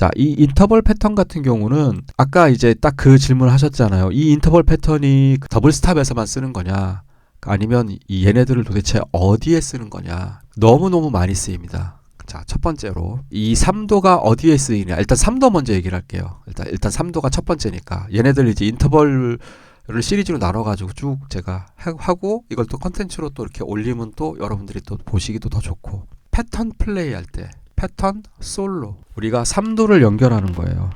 자, 이 인터벌 패턴 같은 경우는 아까 이제 딱 그 질문을 하셨잖아요. 이 인터벌 패턴이 더블 스탑에서만 쓰는 거냐, 아니면 이 얘네들을 도대체 어디에 쓰는 거냐. 너무너무 많이 쓰입니다. 자, 첫 번째로 이 3도가 어디에 쓰이냐. 일단 3도 먼저 얘기를 할게요. 일단 3도가 첫 번째니까 얘네들 이제 인터벌을 시리즈로 나눠가지고 쭉 제가 하고 이걸 또 컨텐츠로 또 이렇게 올리면 또 여러분들이 또 보시기도 더 좋고, 패턴 플레이 할 때 패턴 솔로 우리가 3도를 연결하는 거예요.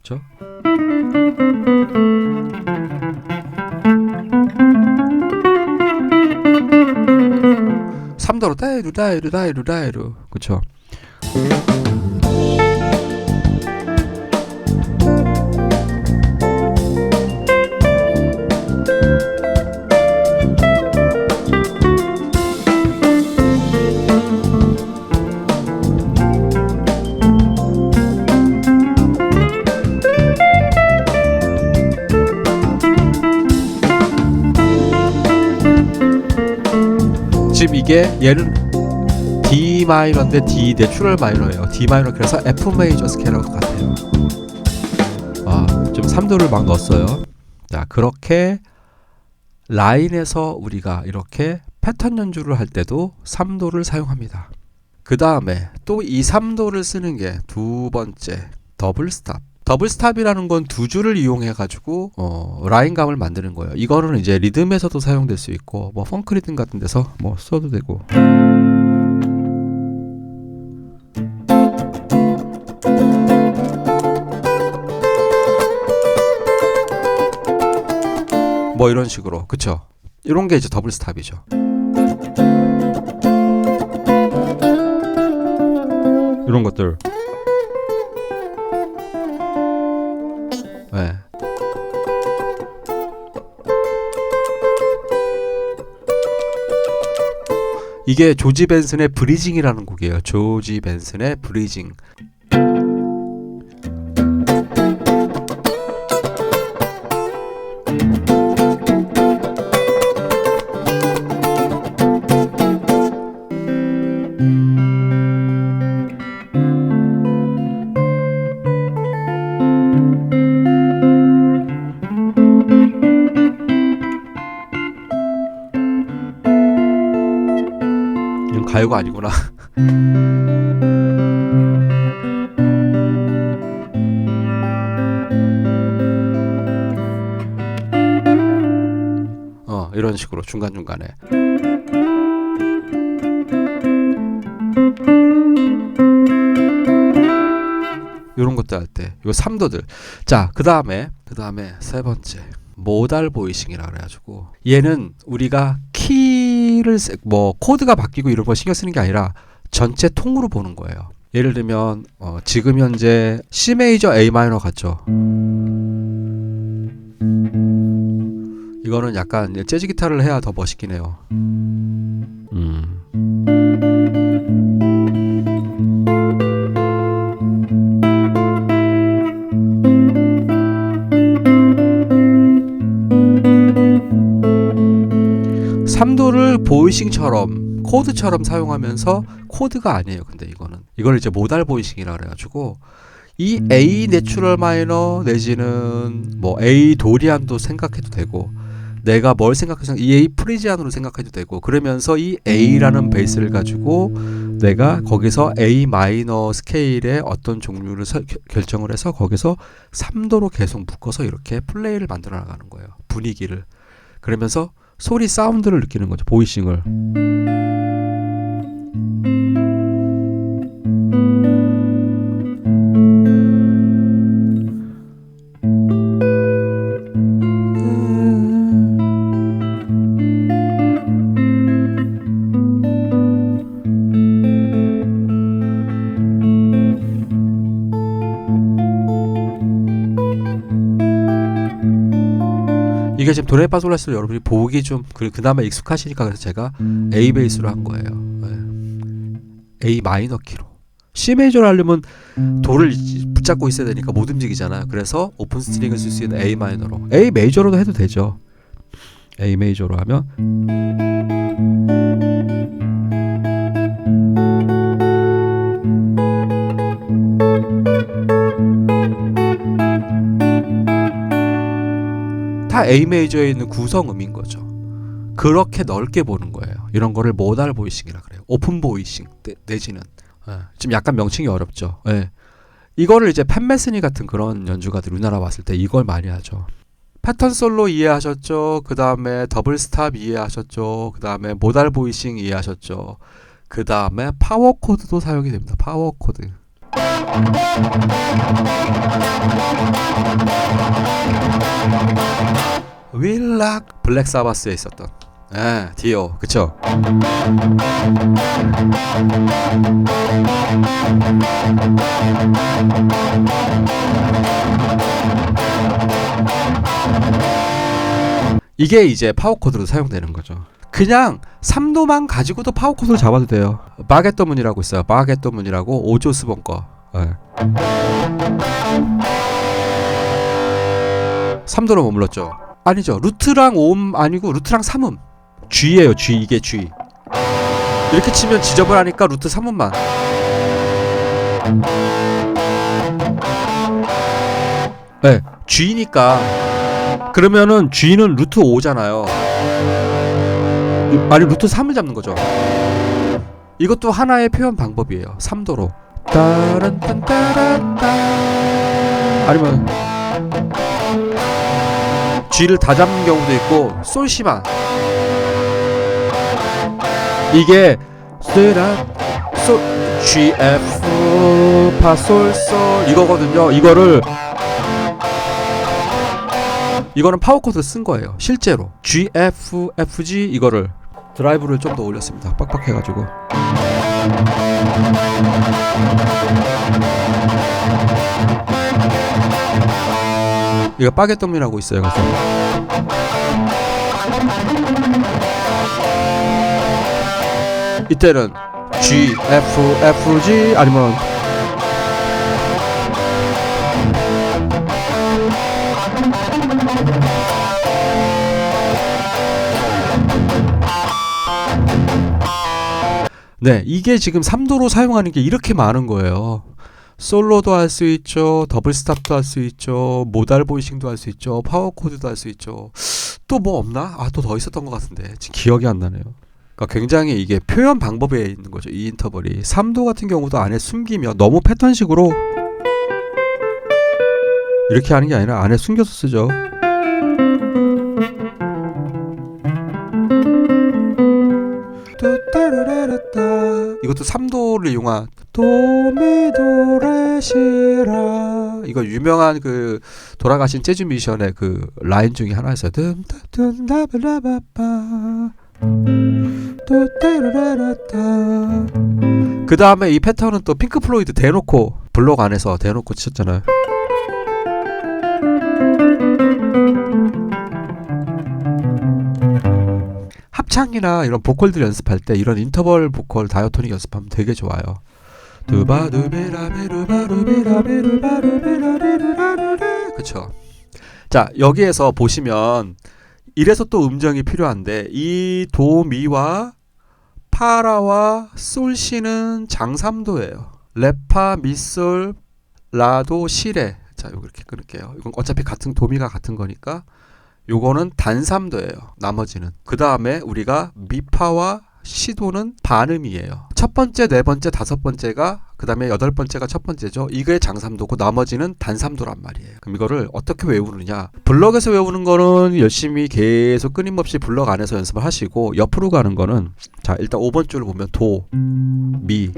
그렇죠? 삼도로 다이루 그쵸? 지금 이게 얘는 D 마이너인데 D 내추럴 마이너예요. D 마이너 그래서 F 메이저 스케일하고 같아요. 좀 3도를 막 넣었어요. 자, 그렇게 라인에서 우리가 이렇게 패턴 연주를 할 때도 3도를 사용합니다. 그 다음에 또 이 3도를 쓰는 게 두 번째 더블 스탑. 더블 스탑이라는 건 두 줄을 이용해 가지고 라인감을 만드는 거예요. 이거는 이제 리듬에서도 사용될 수 있고 뭐 펑크 리듬 같은 데서 뭐 써도 되고. 뭐 이런 식으로. 그쵸? 이런 게 이제 더블 스탑이죠. 이런 것들. 네. 이게 조지 벤슨의 브리징이라는 곡이에요. 조지 벤슨의 브리징. 가요가 아니구나. 이런 식으로 중간중간에 이런 것들 할 때 요 3도들. 자, 그 다음에 세 번째 모달 보이싱이라 그래가지고, 얘는 우리가 키를 뭐 코드가 바뀌고 이런 거 신경 쓰는 게 아니라 전체 통으로 보는 거예요. 예를 들면 지금 현재 C 메이저 A 마이너 같죠? 이거는 약간 재즈 기타를 해야 더 멋있긴 해요. 삼도를 보이싱처럼 코드처럼 사용하면서 코드가 아니에요. 근데 이거는 이제 모달 보이싱이라 그래가지고 이 A 내추럴 마이너 내지는 뭐 A 도리안도 생각해도 되고, 내가 뭘 생각해서 이 A 프리지안으로 생각해도 되고, 그러면서 이 A라는 베이스를 가지고 내가 거기서 A 마이너 스케일의 어떤 종류를 결정을 해서 거기서 3도로 계속 묶어서 이렇게 플레이를 만들어 나가는 거예요. 분위기를. 그러면서 소리 사운드를 느끼는 거죠. 보이싱을. 이게 지금 도레파솔라시도 여러분이 보기 좀 그나마 익숙하시니까 그래서 제가 A 베이스로 한 거예요. 네. A 마이너 키로. C 메이저를 하려면 도를 붙잡고 있어야 되니까 못 움직이잖아요. 그래서 오픈 스트링을 쓸 수 있는 A 마이너로. A 메이저로도 해도 되죠. A 메이저로 하면 A 메이저에 있는 구성음인 거죠. 그렇게 넓게 보는 거예요. 이런 거를 모달 보이싱이라 그래요. 오픈 보이싱 내지는 지금 약간 명칭이 어렵죠. 이거를 이제 팻 메스니 같은 그런 연주가들 우리나라 왔을 때 이걸 많이 하죠. 패턴 솔로 이해하셨죠? 그 다음에 더블 스탑 이해하셨죠? 그 다음에 모달 보이싱 이해하셨죠? 그 다음에 파워 코드도 사용이 됩니다. 파워 코드. 윌락 블랙 사바스에 있었던 디오 그쵸? 이게 이제 파워 코드로 사용되는 거죠. 그냥 3도만 가지고도 파워 코드를 잡아도 돼요. 바게토 문이라고 있어요. 바게토 문이라고 오조스본 거. 3도로 머물렀죠. 아니죠. 루트랑 5음 아니고 루트랑 3음. G예요. G. 이게 G. 이렇게 치면 지저분하니까 루트 3음만. G니까 그러면은 G는 루트 5잖아요. 아니 루트 3을 잡는 거죠. 이것도 하나의 표현 방법이에요. 3도로. 아니면 G를 다 잡는 경우도 있고 솔시만. 이게 솔 G F 파 솔 솔 이거거든요. 이거는 파워 코드 쓴 거예요. 실제로 G F F G 이거를 드라이브를 좀 더 올렸습니다. 빡빡해가지고. 이거 바게토미라고 있어요. 그래서 이때는 G, F, F, G 아니면 네, 이게 지금 3도로 사용하는 게 이렇게 많은 거예요. 솔로도 할 수 있죠. 더블 스탑도 할 수 있죠. 모달 보이싱도 할 수 있죠. 파워 코드도 할 수 있죠. 또 뭐 없나? 또 더 있었던 것 같은데 지금 기억이 안 나네요. 그러니까 굉장히 이게 표현 방법에 있는 거죠. 이 인터벌이 3도 같은 경우도 안에 숨기면 너무 패턴식으로 이렇게 하는 게 아니라 안에 숨겨서 쓰죠. 이것도 3도를 이용한 도미도레시라 이거 유명한 그 돌아가신 재즈 뮤지션의 그 라인 중에 하나였어요. 그 다음에 이 패턴은 또 핑크 플로이드 대놓고 블록 안에서 대놓고 치셨잖아요. 합창이나 이런 보컬들 연습할 때 이런 인터벌 보컬 다이어토닉 연습하면 되게 좋아요. 그쵸. 자, 여기에서 보시면 이래서 또 음정이 필요한데 이 도미와 파라와 솔시는 장삼도예요. 레파 미솔 라도 시레. 자, 요거 이렇게 끊을게요. 이건 어차피 같은 도미가 같은 거니까 요거는 단삼도예요. 나머지는. 그 다음에 우리가 미파와 시도는 반음이에요. 첫 번째, 네 번째, 다섯 번째가 그 다음에 여덟 번째가 첫 번째죠. 이게 장삼도고 나머지는 단삼도란 말이에요. 그럼 이거를 어떻게 외우느냐? 블럭에서 외우는 거는 열심히 계속 끊임없이 블럭 안에서 연습을 하시고 옆으로 가는 거는 자 일단 5번 줄을 보면 도, 미,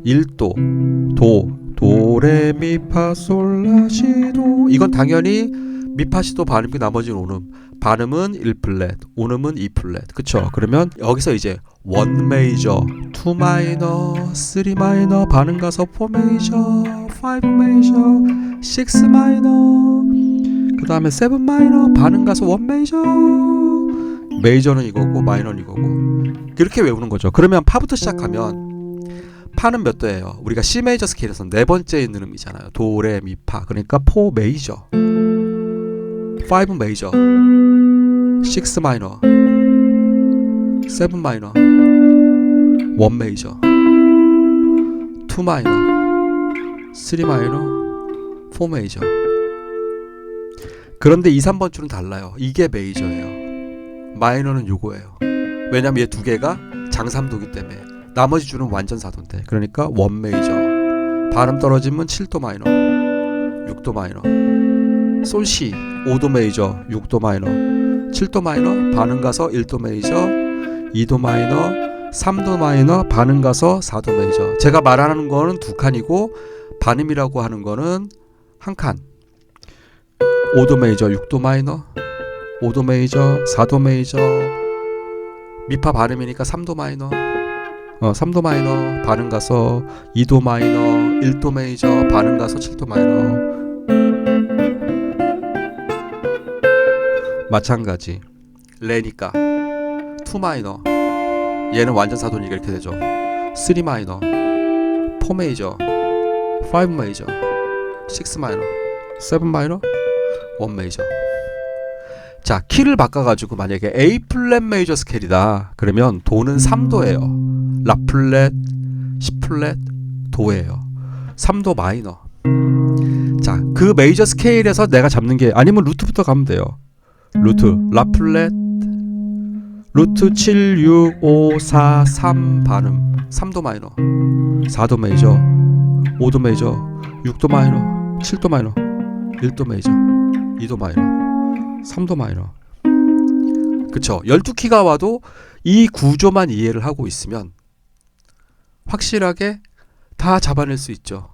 1도, 도, 레, 미, 파, 솔, 라, 시, 도 이건 당연히 미파시도 반음이고 나머지는 오음. 반음은 1플랫, 오음은 2플랫. 그쵸? 그러면 여기서 이제 1 메이저, 2 마이너, 3 마이너, 반음 가서 4 메이저, 5 메이저, 6 마이너, 그 다음에 7 마이너, 반음 가서 1 메이저. 메이저는 이거고 마이너는 이거고. 이렇게 외우는 거죠. 그러면 파부터 시작하면 파는 몇 도예요? 우리가 C 메이저 스케일에서 네 번째에 있는 음이잖아요. 도, 레, 미, 파. 그러니까 4 메이저. 5 메이저, 6 마이너, 7 마이너, 1 메이저, 2 마이너, 3 마이너, 4 메이저. 그런데 2, 3번 줄은 달라요. 이게 메이저예요. 마이너는 요거예요. 왜냐면 얘 두 개가 장삼도기 때문에. 나머지 줄은 완전 사도인데. 그러니까 원 메이저. 발음 떨어지면 7도 마이너, 6도 마이너. 솔시 5도 메이저, 6도 마이너, 7도 마이너, 반음 가서 1도 메이저, 2도 마이너, 3도 마이너, 반음 가서 4도 메이저. 제가 말하는 거는 두 칸이고 반음이라고 하는 거는 한 칸. 5도 메이저, 6도 마이너, 5도 메이저, 4도 메이저. 미파 반음이니까 3도 마이너. 3도 마이너, 반음 가서 2도 마이너, 1도 메이저, 반음 가서 7도 마이너. 마찬가지. 레니까 2 마이너. 얘는 완전 사도니까 이렇게 되죠. 3 마이너, 4 메이저, 5 메이저, 6 마이너, 7 마이너, 1 메이저. 자, 키를 바꿔가지고 만약에 A 플랫 메이저 스케일이다. 그러면 도는 3도예요. 라 플랫, C 플랫, 도예요. 3도 마이너. 자, 그 메이저 스케일에서 내가 잡는 게 아니면 루트부터 가면 돼요. 루트, 라 플랫, 루트 7, 6, 5, 4, 3 반음 3도 마이너, 4도 메이저, 5도 메이저, 6도 마이너, 7도 마이너, 1도 메이저, 2도 마이너, 3도 마이너. 그쵸? 12키가 와도 이 구조만 이해를 하고 있으면 확실하게 다 잡아낼 수 있죠.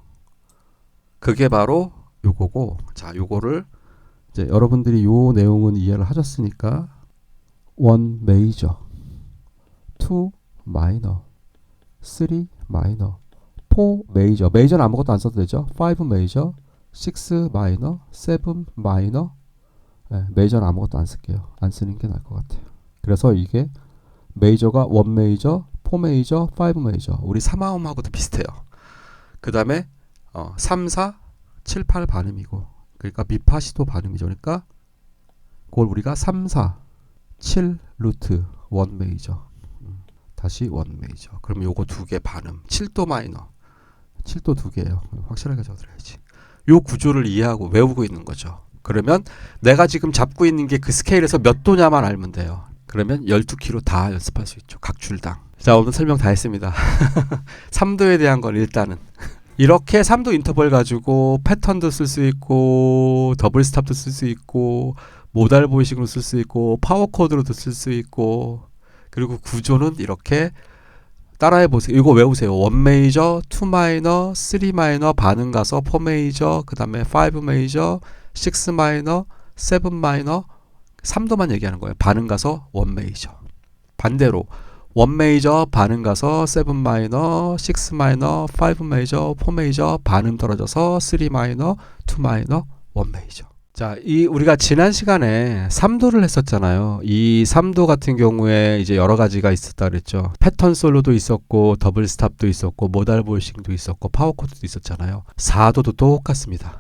그게 바로 요거고, 자, 요거를 이제 여러분들이 요 내용은 이해를 하셨으니까 1 메이저, 2 마이너, 3 마이너, 4 메이저. 메이저는 아무것도 안 써도 되죠. 5 메이저, 6 마이너, 7 마이너. 네, 메이저는 아무것도 안 쓸게요. 안 쓰는 게 나을 것 같아요. 그래서 이게 메이저가 1 메이저, 4 메이저, 5 메이저. 우리 3화음하고도 비슷해요. 그 다음에 3, 4, 7, 8 반음이고, 그러니까 미파시도 반음이죠. 그러니까 그걸 우리가 3, 4, 7 루트 1 메이저. 다시 1 메이저. 그럼 요거 두 개 반음. 7도 마이너. 7도 두 개예요. 확실하게 적어드려야지. 요 구조를 이해하고 외우고 있는 거죠. 그러면 내가 지금 잡고 있는 게 그 스케일에서 몇 도냐만 알면 돼요. 그러면 12키로 다 연습할 수 있죠. 각 줄당. 자, 오늘 설명 다 했습니다. 3도에 대한 건 일단은 이렇게 3도 인터벌 가지고 패턴도 쓸 수 있고 더블 스탑도 쓸 수 있고 모달 보이싱으로 쓸 수 있고 파워 코드로도 쓸 수 있고, 그리고 구조는 이렇게 따라해 보세요. 이거 외우세요. 1 메이저, 2 마이너, 3 마이너, 반음 가서 4 메이저, 그 다음에 5 메이저, 6 마이너, 7 마이너, 3도만 얘기하는 거예요. 반음 가서 1 메이저. 반대로 1 메이저, 반음 가서 7 마이너, 6 마이너, 5 메이저, 4 메이저, 반음 떨어져서 3 마이너, 2 마이너, 1 메이저. 자, 우리가 지난 시간에 3도를 했었잖아요. 이 3도 같은 경우에 이제 여러 가지가 있었다 그랬죠. 패턴 솔로도 있었고, 더블 스탑도 있었고, 모달 보이싱도 있었고, 파워 코드도 있었잖아요. 4도도 똑같습니다.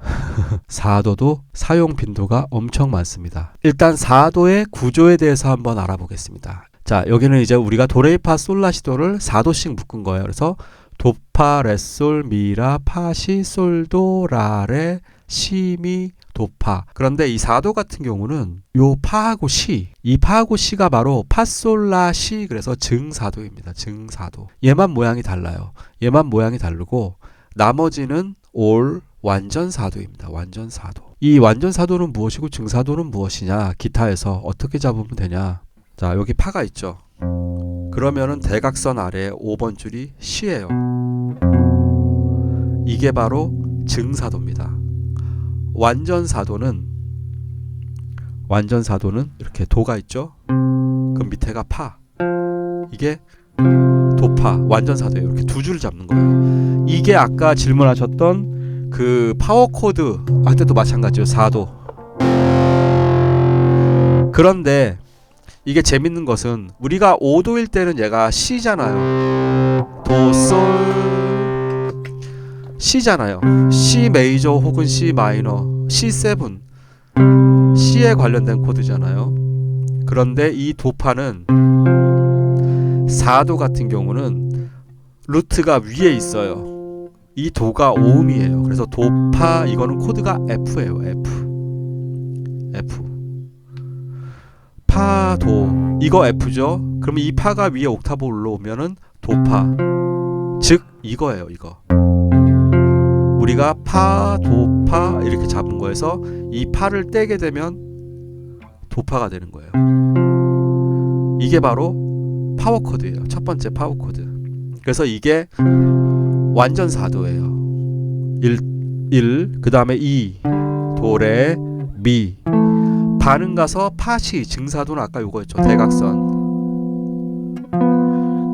4도도 사용 빈도가 엄청 많습니다. 일단 4도의 구조에 대해서 한번 알아보겠습니다. 자, 여기는 이제 우리가 도레이파 솔라시도를 4도씩 묶은 거예요. 그래서 도파, 레솔, 미라, 파시, 솔도, 라레, 시미, 도파. 그런데 이 4도 같은 경우는 요 파하고 시, 이 파하고 시가 바로 파솔라 시, 그래서 증4도입니다. 증4도. 얘만 모양이 달라요. 얘만 모양이 다르고 나머지는 올 완전 4도입니다. 완전 4도. 이 완전 4도는 무엇이고 증4도는 무엇이냐, 기타에서 어떻게 잡으면 되냐. 자, 여기 파가 있죠. 그러면은 대각선 아래에 5번 줄이 시예요. 이게 바로 증4도입니다. 완전 4도는 이렇게 도가 있죠. 그럼 밑에가 파. 이게 도파, 완전 4도예요. 이렇게 두 줄을 잡는 거예요. 이게 아까 질문하셨던 그 파워 코드 할 때도 마찬가지예요. 4도. 그런데 이게 재밌는 것은 우리가 5도일 때는 얘가 C잖아요. 도, 솔, C잖아요. C 메이저 혹은 C 마이너, C7, C에 관련된 코드잖아요. 그런데 이 도파는 4도 같은 경우는 루트가 위에 있어요. 이 도가 5음이에요. 그래서 도파, 이거는 코드가 F예요. 파, 도 이거 F죠. 그러면 이 파가 위에 옥타브 올라오면은 도파, 즉 이거예요. 이거 우리가 파, 도, 파 이렇게 잡은 거에서 이 파를 떼게 되면 도파가 되는 거예요. 이게 바로 파워 코드예요. 첫 번째 파워 코드. 그래서 이게 완전 4도예요. 1, 그 다음에 2, 도, 레, 미. 반음 가서 파시, 증사도는 아까 요거였죠. 대각선.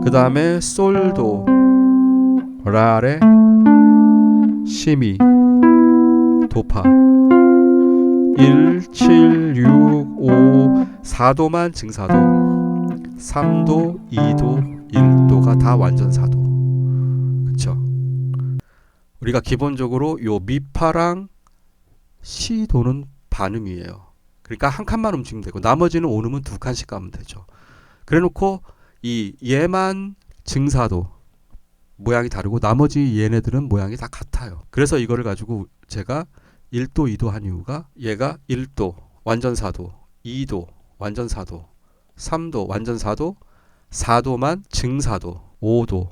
그 다음에 솔도, 라, 레, 시미, 도파. 1, 7, 6, 5, 4도만 증사도, 3도, 2도, 1도가 다 완전 4도. 그쵸? 우리가 기본적으로 요 미파랑 시도는 반음이에요. 그러니까 한 칸만 움직이면 되고 나머지는 오음은 두 칸씩 가면 되죠. 그래 놓고 이 얘만 증사도 모양이 다르고 나머지 얘네들은 모양이 다 같아요. 그래서 이거를 가지고 제가 1도, 2도 한 이유가 얘가 1도 완전 4도, 2도 완전 4도, 3도 완전 4도, 4도만 증사도, 5도,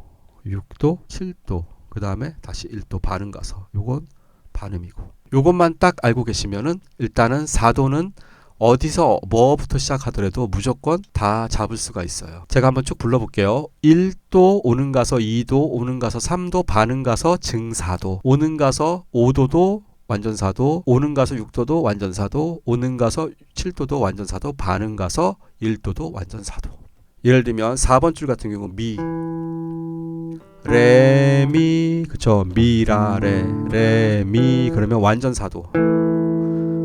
6도, 7도, 그 다음에 다시 1도 반음 가서 요건 반음이고, 요것만 딱 알고 계시면은 일단은 4도는 어디서 뭐부터 시작하더라도 무조건 다 잡을 수가 있어요. 제가 한번 쭉 불러볼게요. 1도 오는 가서 2도 오는 가서 3도 반음 가서 증4도, 오는 가서 5도도 완전 4도, 오는 가서 6도도 완전 4도, 오는 가서 7도도 완전 4도, 반음 가서 1도도 완전 4도. 예를 들면 4번 줄 같은 경우 미, 레, 미, 그쵸? 미, 라, 레, 미 그러면 완전 4도.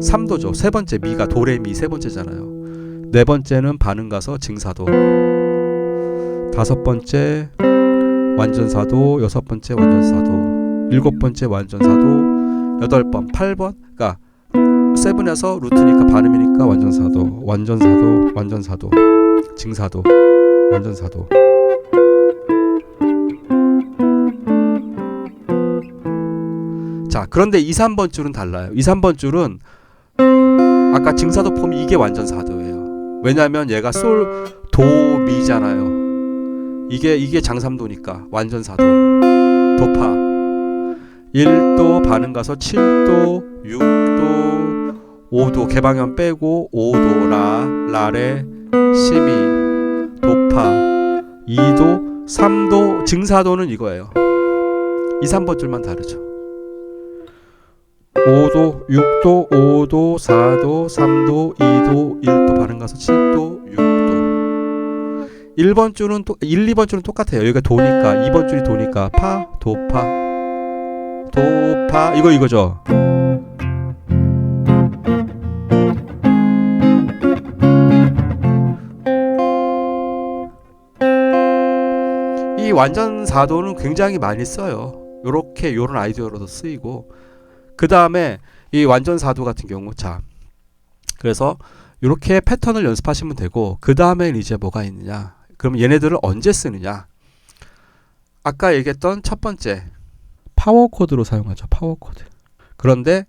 3도죠. 세 번째 미가 도, 레, 미 세 번째잖아요. 네 번째는 반음 가서 증 4도. 다섯 번째 완전 4도, 여섯 번째 완전 4도, 일곱 번째 완전 4도, 8번, 8번, 그러니까 세븐에서 루트니까 반음이니까 완전 4도, 완전 4도, 완전 4도, 증 4도, 완전 4도. 자, 그런데 2, 3번 줄은 달라요. 2, 3번 줄은 아까 증사도 폼이 이게 완전 4도예요. 왜냐하면 얘가 솔, 도, 미잖아요. 이게 장삼도니까 완전 4도. 도파. 1도 반음 가서 7도, 6도, 5도 개방현 빼고 5도 라, 레, 시미, 도파. 2도, 3도, 증사도는 이거예요. 2, 3번 줄만 다르죠. 5도, 6도, 5도, 4도, 3도, 2도, 1도 반음 가서 7도, 6도. 1번 줄은 1, 2번 줄은 똑같아요. 여기가 도니까 2번 줄이 도니까 파, 도파, 도파 이거죠. 이 완전 4도는 굉장히 많이 써요. 요렇게 요런 아이디어로도 쓰이고, 그 다음에 이 완전 4도 같은 경우, 자, 그래서 이렇게 패턴을 연습하시면 되고, 그 다음에 이제 뭐가 있느냐? 그럼 얘네들을 언제 쓰느냐? 아까 얘기했던 첫 번째 파워 코드로 사용하죠. 파워 코드. 그런데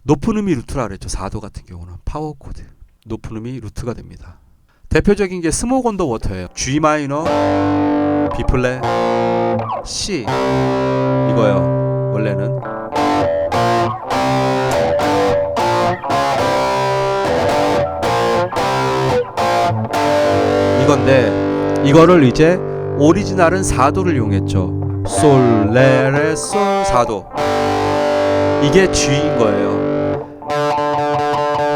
높은 음이 루트라 그랬죠. 4도 같은 경우는 파워 코드. 높은 음이 루트가 됩니다. 대표적인 게 스모크 온 더 워터예요. G 마이너, B 플랫, C 이거예요. 원래는 이건데 이거를 이제 오리지널은 4도를 이용했죠. 솔, 레, 레, 솔, 4도. 이게 G인 거예요.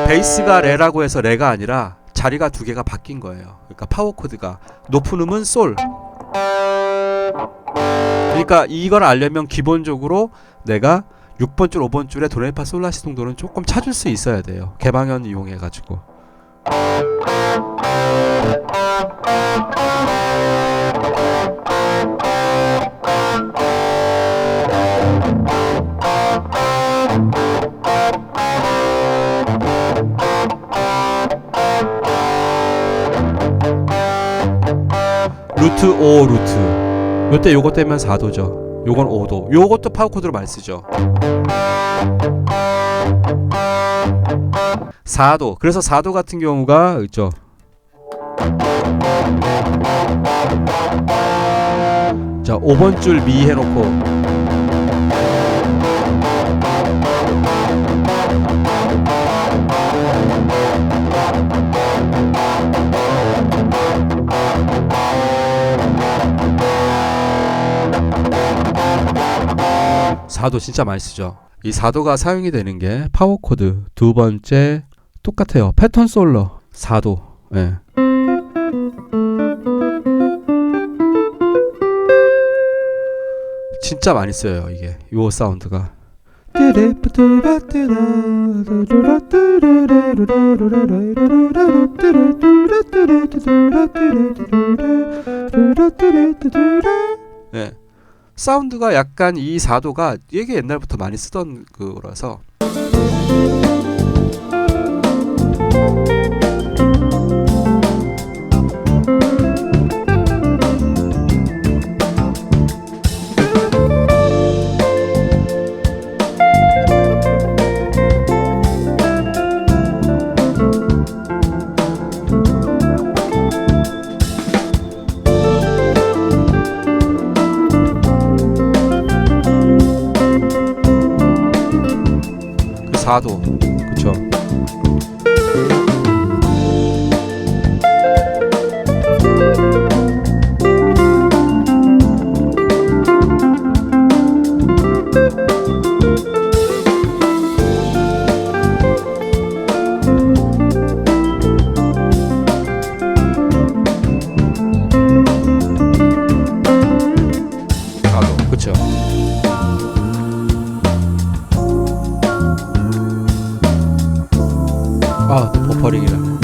베이스가 레라고 해서 레가 아니라 자리가 두 개가 바뀐 거예요. 그러니까 파워 코드가 높은 음은 솔. 그러니까 이걸 알려면 기본적으로 내가 6번 줄, 5번 줄에 도레미파 솔라시 정도는 조금 찾을 수 있어야 돼요. 개방현 이용해 가지고. 루트 5 루트. 요때 요거 떼면 4도죠. 요건 5도. 요것도 파워 코드로 많이 쓰죠. 4도. 그래서 4도 같은 경우가 있죠. 자, 5번 줄 미 해놓고 사도 진짜 많이 쓰죠. 이 사도가 사용이 되는 게 파워 코드 두 번째 똑같아요. 패턴 솔러 사도. 예. 진짜 많이 써요. 이게 요 사운드가. 네. 사운드가 약간 이 사도가 이게 옛날부터 많이 쓰던 거라서 사도 그쵸. 사도 그쵸. 아, 또 버퍼링이라네.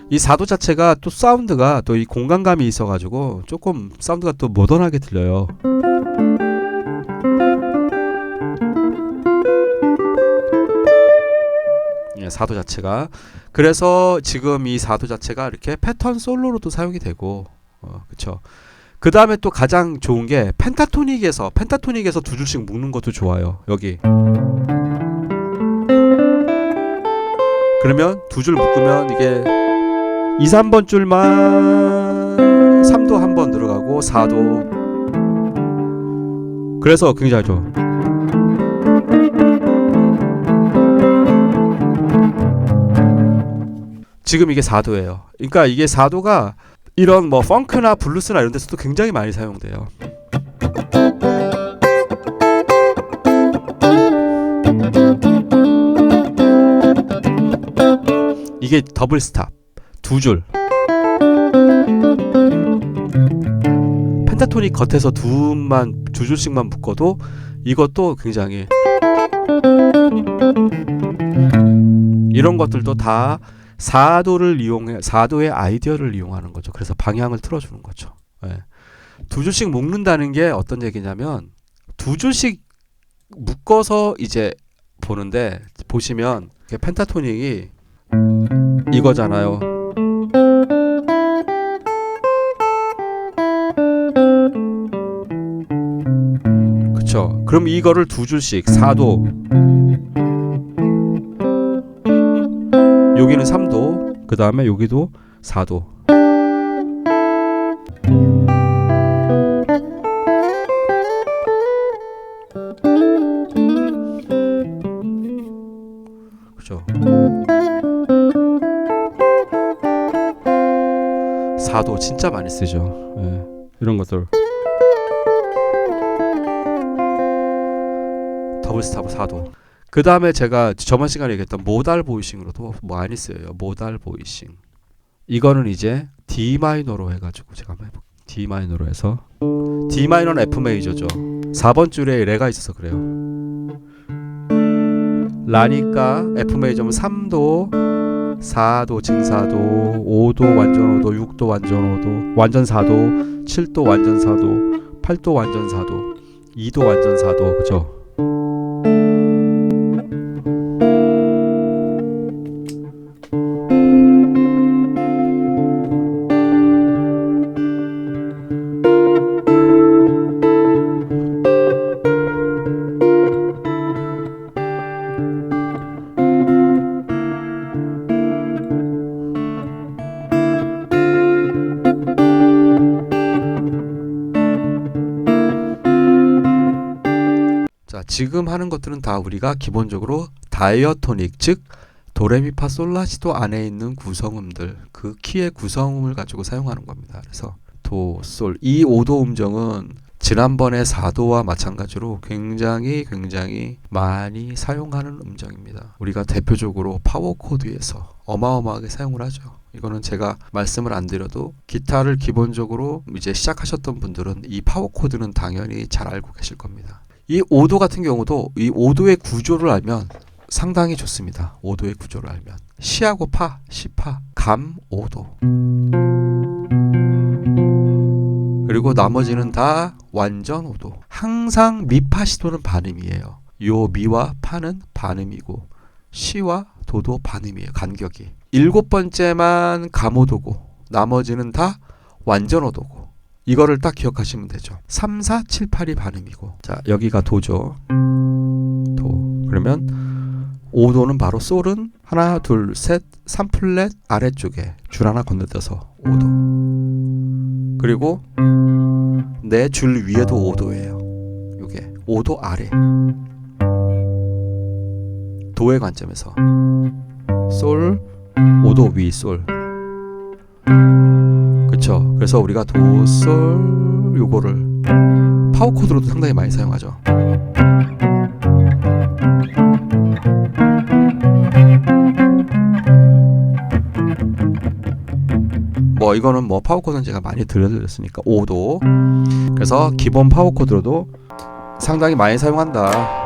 이 사도 자체가 또 사운드가 또 이 공간감이 있어가지고 조금 사운드가 또 모던하게 들려요. 예, 사도 자체가. 그래서 지금 이 사도 자체가 이렇게 패턴 솔로로도 사용이 되고, 그쵸. 그 다음에 또 가장 좋은 게 펜타토닉에서 두 줄씩 묶는 것도 좋아요. 여기. 그러면 두 줄 묶으면 이게 2, 3번 줄만 3도 한 번 들어가고 4도. 그래서 굉장히 좋아. 지금 이게 4도예요. 그러니까 이게 4도가 이런 뭐 펑크나 블루스나 이런 데서도 굉장히 많이 사용돼요. 이게 더블 스탑 두 줄. 펜타토닉 겉에서 두 줄씩만 묶어도 이것도 굉장히 이런 것들도 다 4도를 이용해 4도의 아이디어를 이용하는 거죠. 그래서 방향을 틀어주는 거죠. 네. 두 줄씩 묶는다는 게 어떤 얘기냐면 두 줄씩 묶어서 이제 보는데 보시면 펜타토닉이 이거잖아요. 그쵸? 그럼 이거를 두 줄씩 4도, 여기는 3도, 그 다음에 여기도 4도. 그쵸? 4도 진짜 많이 쓰죠. 예, 이런 것들. 더블 스탑 4도. 그 다음에 제가 저번 시간에 얘기했던 모달 보이싱으로도 많이 쓰여요. 모달 보이싱. 이거는 이제 D 마이너로 해가지고 제가 한번 해볼게요. D 마이너로 해서 D 마이너는 F 메이저죠. 4번 줄에 레가 있어서 그래요. 라니까 F 메이저면 3도, 4도 증사도, 5도 완전 5도, 6도 완전 5도, 완전 4도, 7도 완전 4도, 8도 완전 4도, 2도 완전 4도. 그죠? 지금 하는 것들은 다 우리가 기본적으로 다이어토닉, 즉 도레미파솔라시도 안에 있는 구성음들, 그 키의 구성음을 가지고 사용하는 겁니다. 그래서 도, 솔, 이 5도 음정은 지난번의 4도와 마찬가지로 굉장히 많이 사용하는 음정입니다. 우리가 대표적으로 파워 코드에서 어마어마하게 사용을 하죠. 이거는 제가 말씀을 안 드려도 기타를 기본적으로 이제 시작하셨던 분들은 이 파워 코드는 당연히 잘 알고 계실 겁니다. 이 5도 같은 경우도 이 5도의 구조를 알면 상당히 좋습니다. 5도의 구조를 알면 시하고 파, 시파, 감 5도, 그리고 나머지는 다 완전 5도. 항상 미파 시도는 반음이에요. 요 미와 파는 반음이고 시와 도도 반음이에요. 간격이. 7번째만 감 5도고 나머지는 다 완전 5도고, 이거를 딱 기억하시면 되죠. 3, 4, 7, 8이 반음이고, 자 여기가 도죠. 도. 그러면 5도는 바로 솔은 하나, 둘, 셋, 3플랫 아래쪽에 줄 하나 건너뛰어서 5도. 그리고 내 줄 위에도 5도예요. 요게 5도 아래. 도의 관점에서 솔, 5도 위 솔. 그쵸? 그래서 우리가 도, 솔 요거를 파워 코드로도 상당히 많이 사용하죠. 뭐 이거는 뭐 파워 코드는 제가 많이 들려드렸으니까 5도. 그래서 기본 파워 코드로도 상당히 많이 사용한다.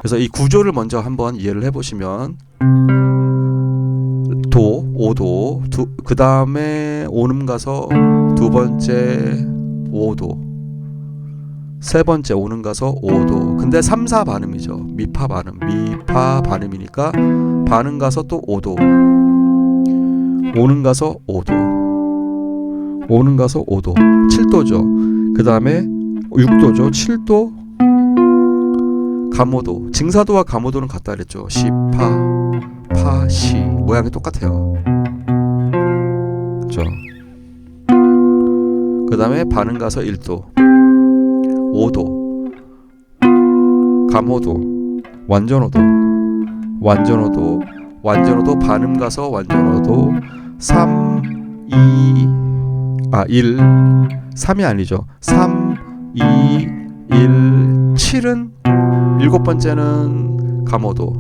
그래서 이 구조를 먼저 한번 이해를 해보시면 도, 5도, 그 다음에 오음 가서 두 번째 5도, 세 번째 오음 가서 5도. 근데 3, 4 반음이죠. 미파 반음, 미파 반음이니까 반음 가서 또 5도, 오음 가서 5도, 오음 가서 5도, 7도죠. 그 다음에 6도죠. 7도, 감오도. 증사도와 감오도는 같다 그랬죠. 시, 파, 시 모양이 똑같아요. 그렇죠? 그 다음에 반음 가서 1도, 5도, 감오도, 완전오도, 완전오도, 완전오도, 반음 가서 완전오도, 3, 2, 1, 3이 아니죠. 3, 2, 1, 7은 7번째는 감오도,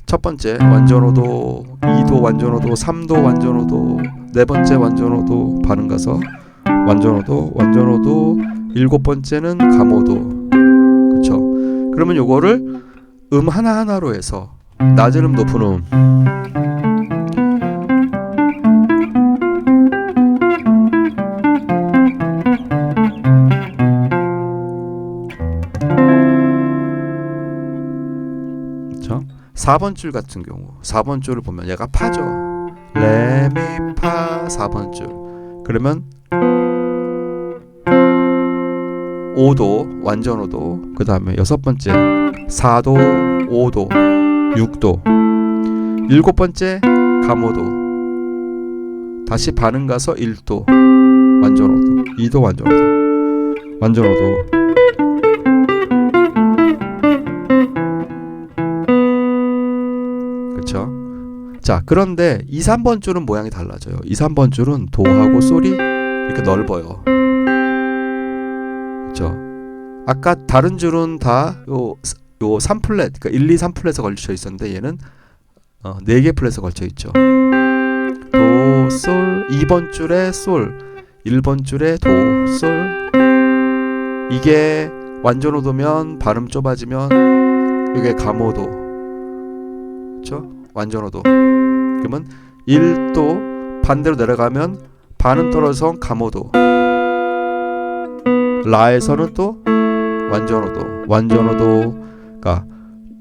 첫 번째 완전오도, 2도 완전오도, 3도 완전오도, 네 번째 완전오도, 반음 가서 완전오도, 완전오도, 7번째는 감오도. 그쵸? 그러면 요거를 음 하나하나로 해서 낮은 음, 높은 음, 그쵸? 4번 줄 같은 경우 4번 줄을 보면 얘가 파죠. 레미파 4번 줄. 그러면 5도 완전 5도, 그 다음에 6번째 4도 5도 6도, 7번째 감오도, 다시 반음 가서 1도 완전 5도, 2도 완전 5도, 완전 5도. 그쵸? 자, 그런데 2, 3번 줄은 모양이 달라져요. 2, 3번 줄은 도하고 솔이 이렇게 넓어요. 그쵸? 아까 다른 줄은 다 요 3플랫, 그러니까 1, 2, 3플랫에 걸쳐 있었는데 얘는 4개 플랫에 걸쳐 있죠. 도, 솔, 2번 줄에 솔, 1번 줄에 도, 솔. 이게 완전 오도면 발음 좁아지면 이게 감오도. 그쵸? 완전 오도. 그러면 1도 반대로 내려가면 반음 떨어져서 감오도. 라에서는 또 완전 오도. 완전 오도가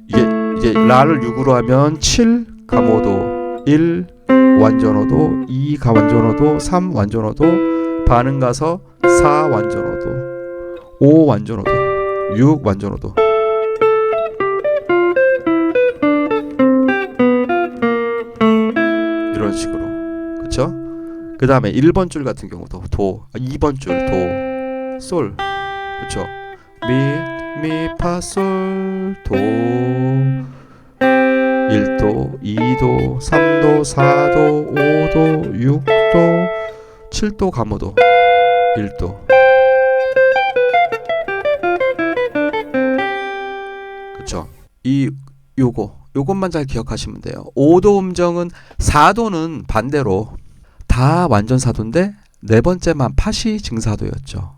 이게 라를 6으로 하면 7 감오도, 1 완전 오도, 2 완전 오도, 3 완전 오도, 반응 가서 4 완전어도, 5 완전어도, 6 완전어도. 이런 식으로. 그쵸? 그 다음에 1번 줄 같은 경우도 도, 2번 줄 도, 솔. 그쵸? 미, 파, 솔, 도. 1도, 2도, 3도, 4도, 5도, 6도, 7도, 가모도, 1도. 그쵸? 요것만 잘 기억하시면 돼요. 5도 음정은 4도는 반대로 다 완전 사도인데 네 번째만 파시 증사도였죠.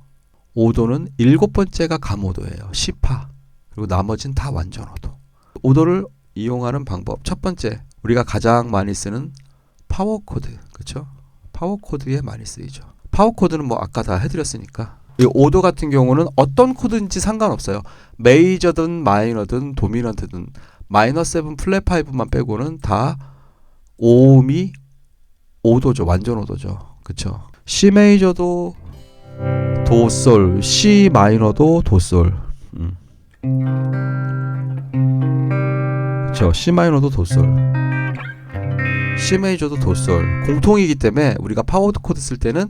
5도는 일곱 번째가 가모도예요. 시파. 그리고 나머지는 다 완전어도. 5도를 이용하는 방법. 첫 번째, 우리가 가장 많이 쓰는 파워 코드. 그렇죠? 파워 코드에 많이 쓰이죠. 파워 코드는 뭐 아까 다 해드렸으니까. 이 5도 같은 경우는 어떤 코드인지 상관없어요. 메이저든 마이너든 도미넌트든 마이너 7 플랫 5만 빼고는 다 5음이 5도죠. 완전 5도죠. 그쵸? C 메이저도 도솔, C 마이너도 도솔. 그쵸? C 마이너도 도솔, C 메이저도 도솔. 공통이기 때문에 우리가 파워 코드 쓸 때는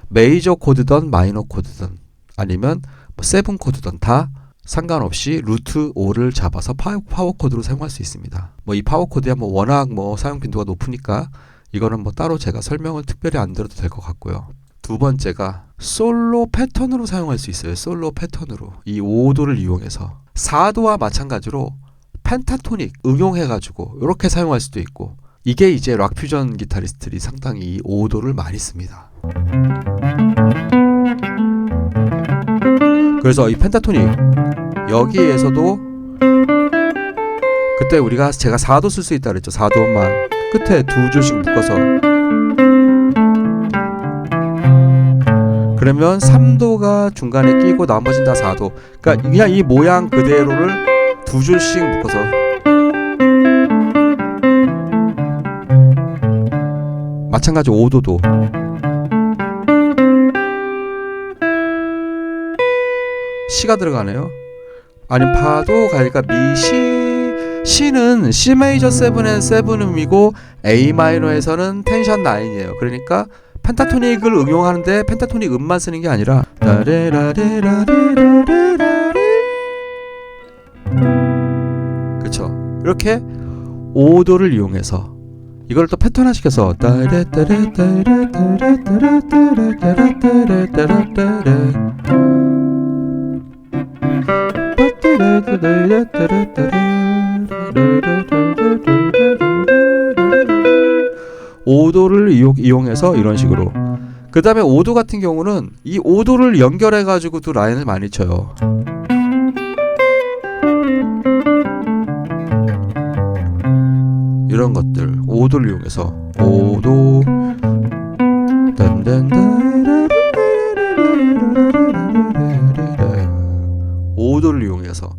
메이저 코드든 마이너 코드든 아니면 7 코드든 다 상관없이 루트 5를 잡아서 파워 코드로 사용할 수 있습니다. 뭐 이 파워 코드야 뭐 워낙 뭐 사용 빈도가 높으니까 이거는 뭐 따로 제가 설명을 특별히 안 드려도 될 것 같고요. 두 번째가 솔로 패턴으로 사용할 수 있어요. 솔로 패턴으로 이 5도를 이용해서 4도와 마찬가지로 펜타토닉 응용해가지고 이렇게 사용할 수도 있고, 이게 이제 락 퓨전 기타리스트들이 상당히 이 5도를 많이 씁니다. 그래서 이 펜타토닉 여기에서도 그때 제가 4도 쓸 수 있다 그랬죠. 4도만 끝에 두 줄씩 묶어서, 그러면 3도가 중간에 끼고 나머지는 다 4도. 그러니까 그냥 이 모양 그대로를 두 줄씩 묶어서 마찬가지 5도도 C가 들어가네요. 아니면 파도 가니까 미, C는 C 메이저 7엔 7음이고 A 마이너에서는 텐션 9이에요. 그러니까 펜타토닉을 응용하는데 펜타토닉 음만 쓰는 게 아니라 그쵸? 이렇게 5도를 이용해서 이걸 또 패턴화 시켜서 오도를 이용해서 이런 식으로. 그 다음에 5도 같은 경우는 이 5도를 연결해 가지고 또 라인을 많이 쳐요. 이런 것들 5도를 이용해서 5도 5도를 이용해서.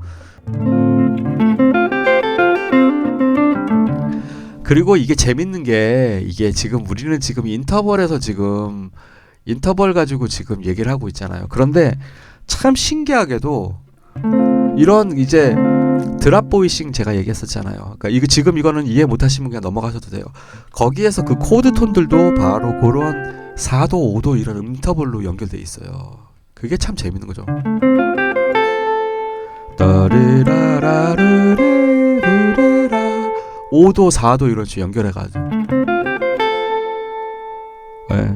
그리고 이게 재밌는 게, 이게 지금 우리는 지금 인터벌에서 지금 인터벌 가지고 지금 얘기를 하고 있잖아요. 그런데 참 신기하게도 이런 이제 드랍 보이싱 제가 얘기했었잖아요. 그러니까 이거는 이해 못 하시면 그냥 넘어가셔도 돼요. 거기에서 그 코드 톤들도 바로 그런 4도, 5도 이런 인터벌로 연결돼 있어요. 그게 참 재밌는 거죠. 5도, 4도 이런 식으로 연결해가지고. 네.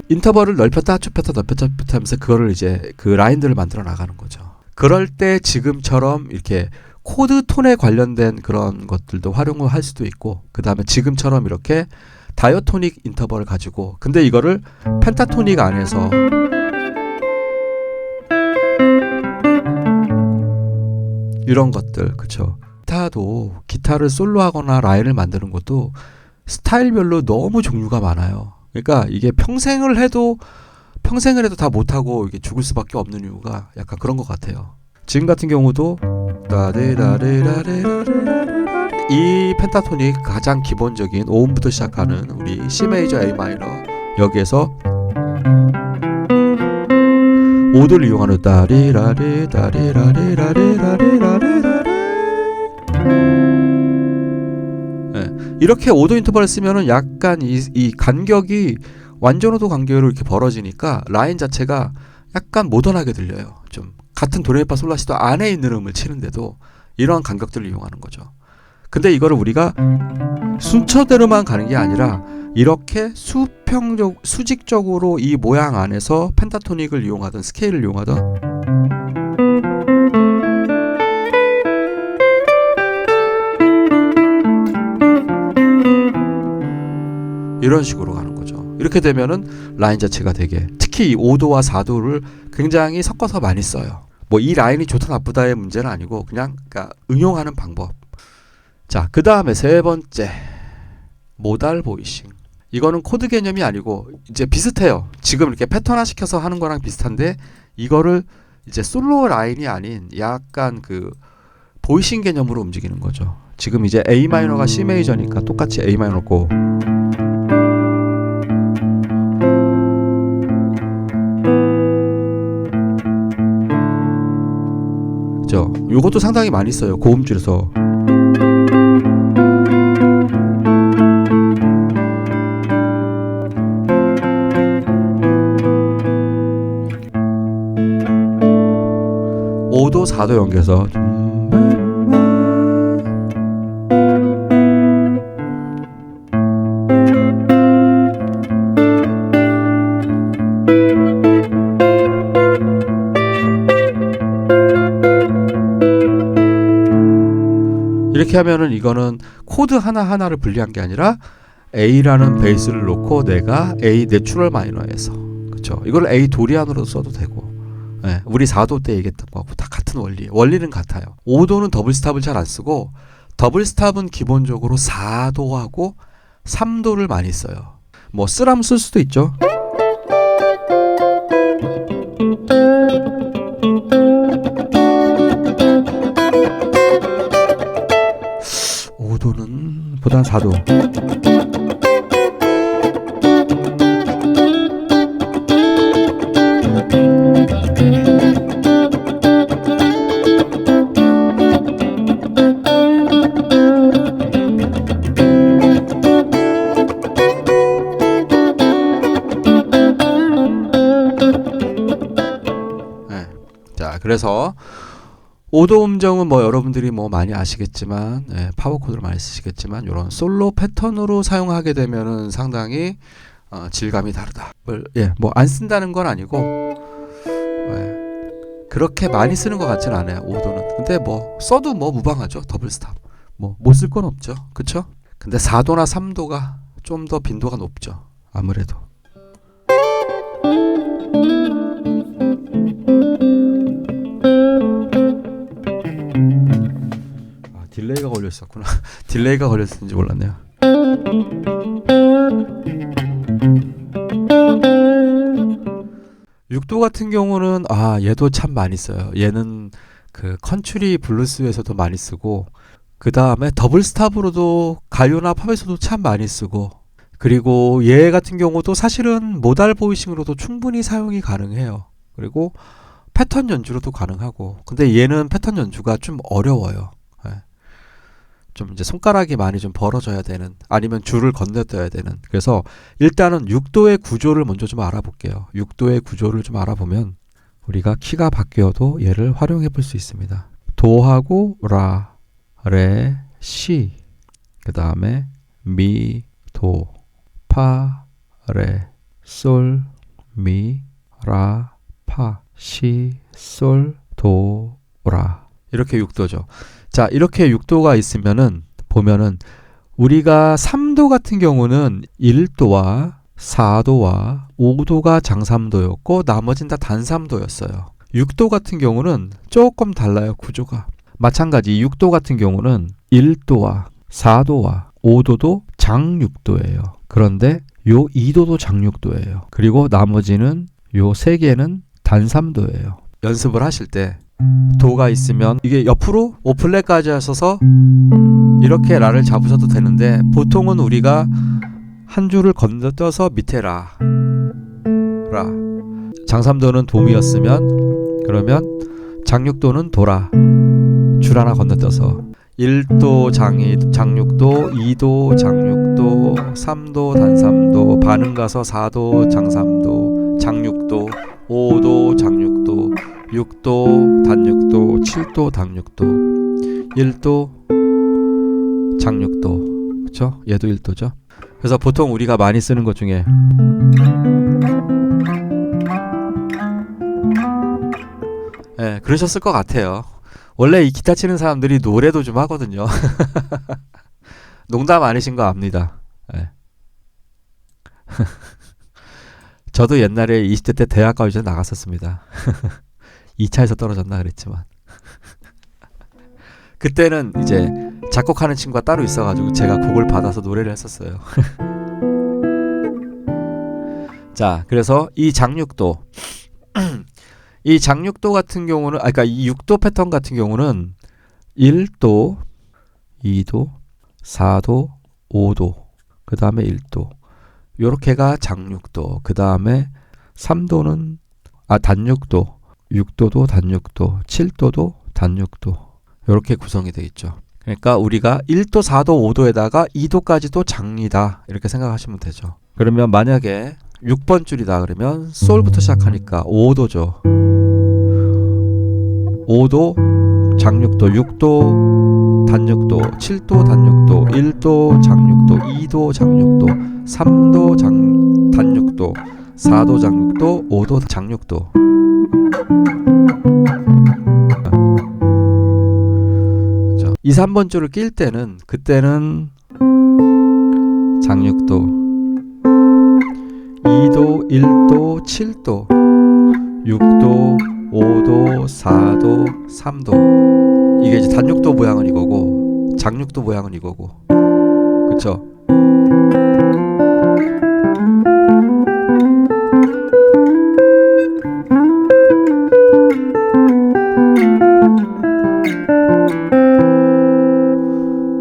인터벌을 넓혔다 좁혔다 넓혔다 좁혔다 하면서 그거를 이제 그 라인들을 만들어 나가는 거죠. 그럴 때 지금처럼 이렇게 코드 톤에 관련된 그런 것들도 활용을 할 수도 있고, 그 다음에 지금처럼 이렇게 다이어토닉 인터벌을 가지고, 근데 이거를 펜타토닉 안에서 이런 것들, 그쵸? 기타를 솔로하거나 라인을 만드는 것도 스타일별로 너무 종류가 많아요. 그러니까 이게 평생을 해도 평생을 해도 다 못하고 이게 죽을 수밖에 없는 이유가 약간 그런 것 같아요. 지금 같은 경우도 이 펜타토닉 가장 기본적인 5음부터 시작하는 우리 C 메이저 A 마이너, 여기에서 5도를 이용하는 따리라리 따리라리라리라리라리라리. 이렇게 5도 인터벌을 쓰면은 약간 이 간격이 완전오도 간격으로 이렇게 벌어지니까 라인 자체가 약간 모던하게 들려요. 좀 같은 도레미파 솔라시도 안에 있는 음을 치는데도 이러한 간격들을 이용하는 거죠. 근데 이거를 우리가 순서대로만 가는 게 아니라 이렇게 수직적으로 이 모양 안에서 펜타토닉을 이용하든 스케일을 이용하든 이런 식으로 가는 거죠. 이렇게 되면은 라인 자체가 되게, 특히 이 5도와 4도를 굉장히 섞어서 많이 써요. 뭐 이 라인이 좋다 나쁘다의 문제는 아니고 그냥 그러니까 응용하는 방법. 자, 그 다음에 세 번째, 모달 보이싱. 이거는 코드 개념이 아니고 이제 비슷해요. 지금 이렇게 패턴화 시켜서 하는 거랑 비슷한데 이거를 이제 솔로 라인이 아닌 약간 그 보이싱 개념으로 움직이는 거죠. 지금 이제 A 마이너가 C 메이저니까 똑같이 A 마이너고, 그죠? 요것도 상당히 많이 써요. 고음줄에서. 오도 4도 연결해서 이렇게 하면은 이거는 코드 하나하나를 분리한 게 아니라 A라는 베이스를 놓고 내가 A 내추럴 마이너에서, 그쵸? 이걸 A 도리안으로 써도 되고, 네, 우리 4도 때 얘기했던 거하고 다 같은 원리는 같아요. 5도는 더블 스탑을 잘 안 쓰고 더블 스탑은 기본적으로 4도하고 3도를 많이 써요. 뭐 쓰라면 쓸 수도 있죠. 보단 4도. 네. 자, 그래서 5도 음정은 뭐 여러분들이 뭐 많이 아시겠지만, 예, 파워 코드를 많이 쓰시겠지만, 이런 솔로 패턴으로 사용하게 되면은 상당히 질감이 다르다. 예, 뭐 안 쓴다는 건 아니고, 예, 그렇게 많이 쓰는 것 같진 않아요. 5도는. 근데 뭐 써도 뭐 무방하죠. 더블 스탑. 뭐 못 쓸 건 없죠. 그쵸? 근데 4도나 3도가 좀 더 빈도가 높죠. 아무래도. 딜레이가 걸렸었구나. 딜레이가 걸렸는지 몰랐네요. 육도 같은 경우는 얘도 참 많이 써요. 얘는 그 컨츄리 블루스에서도 많이 쓰고, 그 다음에 더블 스탑으로도 가요나 팝에서도 참 많이 쓰고, 그리고 얘 같은 경우도 사실은 모달 보이싱으로도 충분히 사용이 가능해요. 그리고 패턴 연주로도 가능하고. 근데 얘는 패턴 연주가 좀 어려워요. 좀 이제 손가락이 많이 좀 벌어져야 되는, 아니면 줄을 건너뛰어야 되는. 그래서 일단은 6도의 구조를 먼저 좀 알아볼게요. 6도의 구조를 좀 알아보면 우리가 키가 바뀌어도 얘를 활용해 볼 수 있습니다. 도하고 라, 레, 시, 그 다음에 미, 도, 파, 레, 솔, 미, 라, 파, 시, 솔, 도, 라. 이렇게 6도죠. 자, 이렇게 6도가 있으면은 보면은 우리가 3도 같은 경우는 1도와 4도와 5도가 장삼도였고 나머지는 다 단삼도였어요. 6도 같은 경우는 조금 달라요. 구조가. 마찬가지 6도 같은 경우는 1도와 4도와 5도도 장 6도예요. 그런데 요 2도도 장 6도예요. 그리고 나머지는 요 세 개는 단삼도예요. 연습을 하실 때 도가 있으면 이게 옆으로 5플랫까지 하셔서 이렇게 라를 잡으셔도 되는데, 보통은 우리가 한 줄을 건너뛰어서 밑에 라, 장삼도는 도미였으면 그러면 장육도는 도라, 줄 하나 건너뛰어서 1도 장육도, 2도 장육도, 3도 단삼도, 반음 가서 4도 장삼도, 장육도, 5도 장육도, 6도 단육도, 7도 단육도, 1도 장육도. 그쵸? 얘도 1도죠. 그래서 보통 우리가 많이 쓰는 것 중에 그러셨을 것 같아요. 원래 이 기타 치는 사람들이 노래도 좀 하거든요. 농담 아니신 거 압니다. 저도 옛날에 20대 때 대학 가기 전에 나갔었습니다. 2차에서 떨어졌나 그랬지만 그때는 이제 작곡하는 친구가 따로 있어가지고 제가 곡을 받아서 노래를 했었어요. 자, 그래서 이 장육도 이 장육도 같은 경우는, 그러니까 이 6도 패턴 같은 경우는 1도, 2도, 4도, 5도, 그 다음에 1도, 요렇게가 장육도. 그 다음에 3도는 단육도, 6도도 단육도, 7도도 단육도, 요렇게 구성이 되어 있죠. 그러니까 우리가 1도, 4도, 5도에다가 2도까지도 장리다, 이렇게 생각하시면 되죠. 그러면 만약에 6번 줄이다 그러면 솔부터 시작하니까 5도죠. 5도 장육도, 6도 단육도, 7도 단육도, 1도 장육도, 2도 장육도, 3도 단육도, 4도 장육도, 5도 장육도. 그렇죠? 2, 3번 줄을 낄 때는 그때는 장육도, 2도, 1도, 7도, 6도, 5도, 4도, 3도. 이게 이제 단육도 모양은 이거고 장육도 모양은 이거고. 그쵸?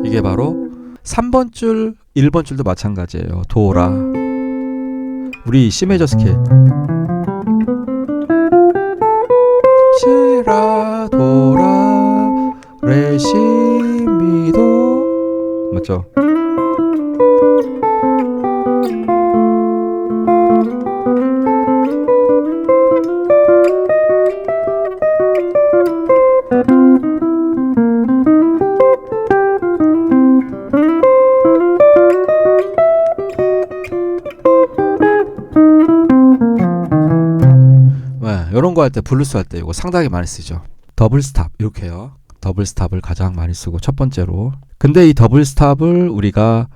이게 바로 3번 줄, 1번 줄도 마찬가지예요. 도라. 우리 C 메이저 스케일 시라 도라 레시 미도 맞죠? 이런 거 할 때, 블루스 할 때 이거 상당히 많이 쓰죠. 더블 스탑 이렇게요. 더블 스탑을 가장 많이 쓰고 첫 번째로. 근데 이 더블 스탑을 우리가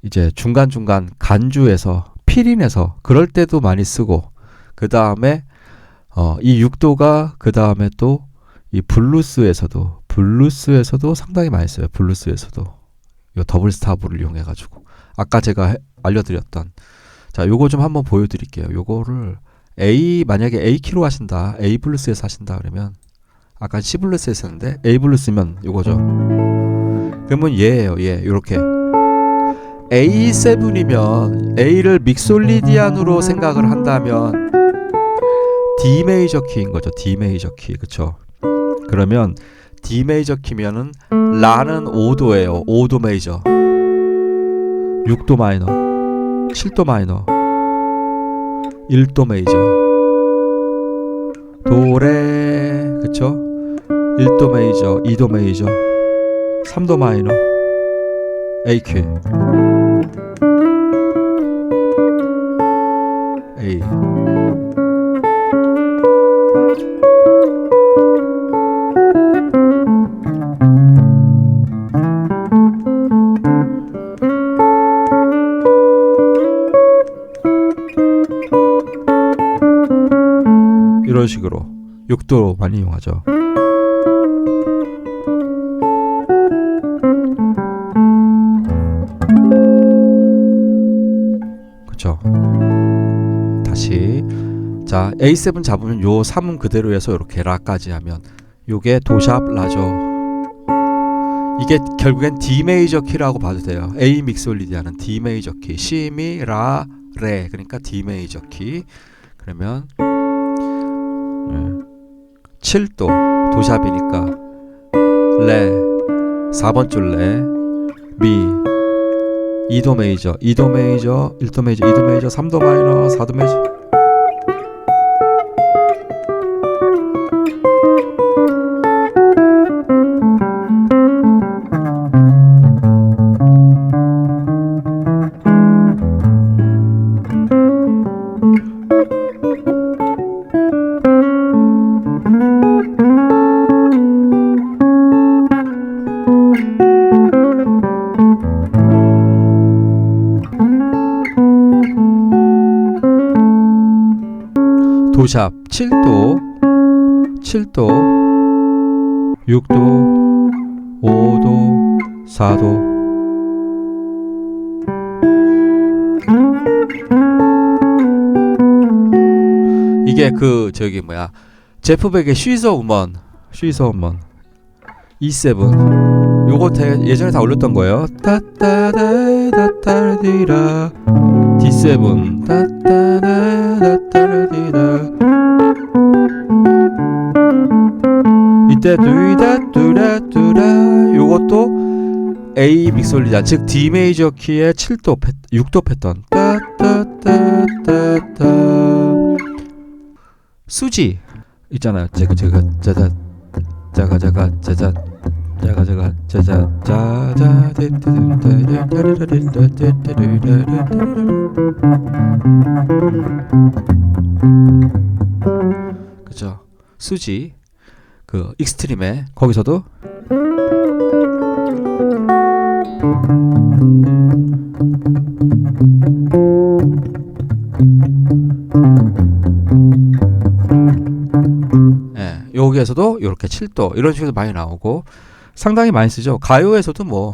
이제 중간중간 간주에서 필인해서 그럴 때도 많이 쓰고, 그 다음에 이 6도가 그 다음에 또 이 블루스에서도 상당히 많이 써요. 블루스에서도 이 더블 스탑을 이용해 가지고 아까 제가 알려드렸던, 자 요거 좀 한번 보여드릴게요. 요거를 만약에 A 키로 하신다, A 블루스에서 하신다 그러면, 아까 C 블루스에서 했는데 A 블루스면 요거죠. 그러면 얘예요. 얘 요렇게 A7이면 A를 믹솔리디안으로 생각을 한다면 D 메이저 키인 거죠. D 메이저 키. 그쵸? 그러면 D 메이저 키면은 라는 5도예요. 5도 메이저, 6도 마이너, 7도 마이너, 1도 메이저, 도레. 그쵸? 1도 메이저, 2도 메이저, 3도 마이너, A 키, A. 이런 식으로 6도 많이 이용하죠. 그쵸? 다시 자, A7 잡으면 요 3은 그대로 해서 이렇게 라까지 하면 요게 도샵 라죠. 이게 결국엔 D 메이저 키라고 봐도 돼요. A 믹솔리디아는 D 메이저 키, C 미 라 레, 그러니까 D 메이저 키. 그러면 7도 도샵이니까 레 4번 줄 레, 미 2도 메이저, 2도 메이저, 1도 메이저, 2도 메이저, 3도 마이너, 4도 메이저. 도샵 7도, 7도, 6도, 5도, 4도. 이게 그 저기 뭐야, 제프 백의 쉬즈 우먼, 쉬즈 우먼 E7 요거 예전에 다 올렸던 거예요. 따따다다따라디라 D7 따따다다따라디라. 이때 뚜이다뚜라뚜라 요것도 A 믹솔리다, 즉 D 메이저 키의 7도 6도 패턴. 따따따따따. 수지 있잖아요. 제가 짜자 자가 짜자 자가 짜자 짜자. 그죠? 수지 그 익스트림에 거기서도 여기에서도 이렇게 7도 이런 식으로 많이 나오고 상당히 많이 쓰죠. 가요에서도 뭐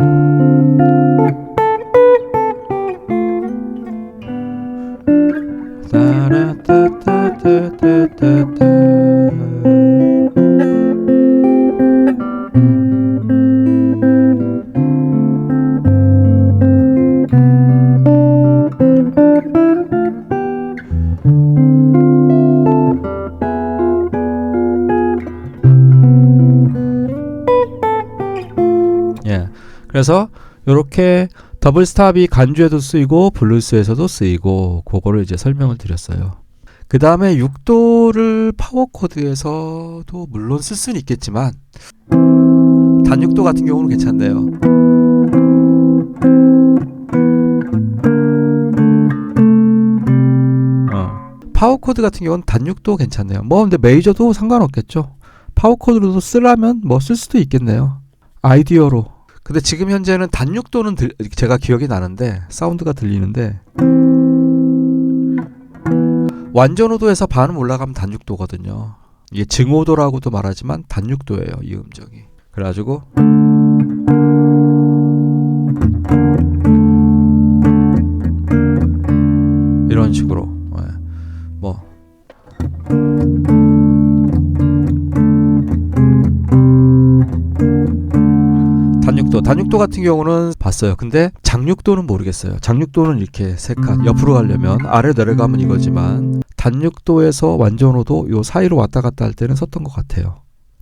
그래서 요렇게 더블 스탑이 간주에도 쓰이고 블루스에서도 쓰이고 그거를 이제 설명을 드렸어요. 그 다음에 6도를 파워 코드에서도 물론 쓸 수는 있겠지만 단 6도 같은 경우는 괜찮네요. 파워 코드 같은 경우는 단 6도 괜찮네요. 뭐 근데 메이저도 상관없겠죠. 파워 코드로도 쓰려면 뭐 쓸 수도 있겠네요. 아이디어로. 근데 지금 현재는 단 6도는 제가 기억이 나는데 사운드가 들리는데 완전 5도에서 반음 올라가면 단 6도거든요. 이게 증오도라고도 말하지만 단 6도예요. 이 음정이. 그래가지고 이런 식으로 뭐 단육도 같은 경우는 봤어요. 근데 장육도는 모르겠어요. 장육도는 이렇게 세 칸 옆으로 가려면 아래로 내려가면 이거지만 단육도에서 완전 5도 요 사이로 왔다 갔다 할 때는 썼던 것 같아요.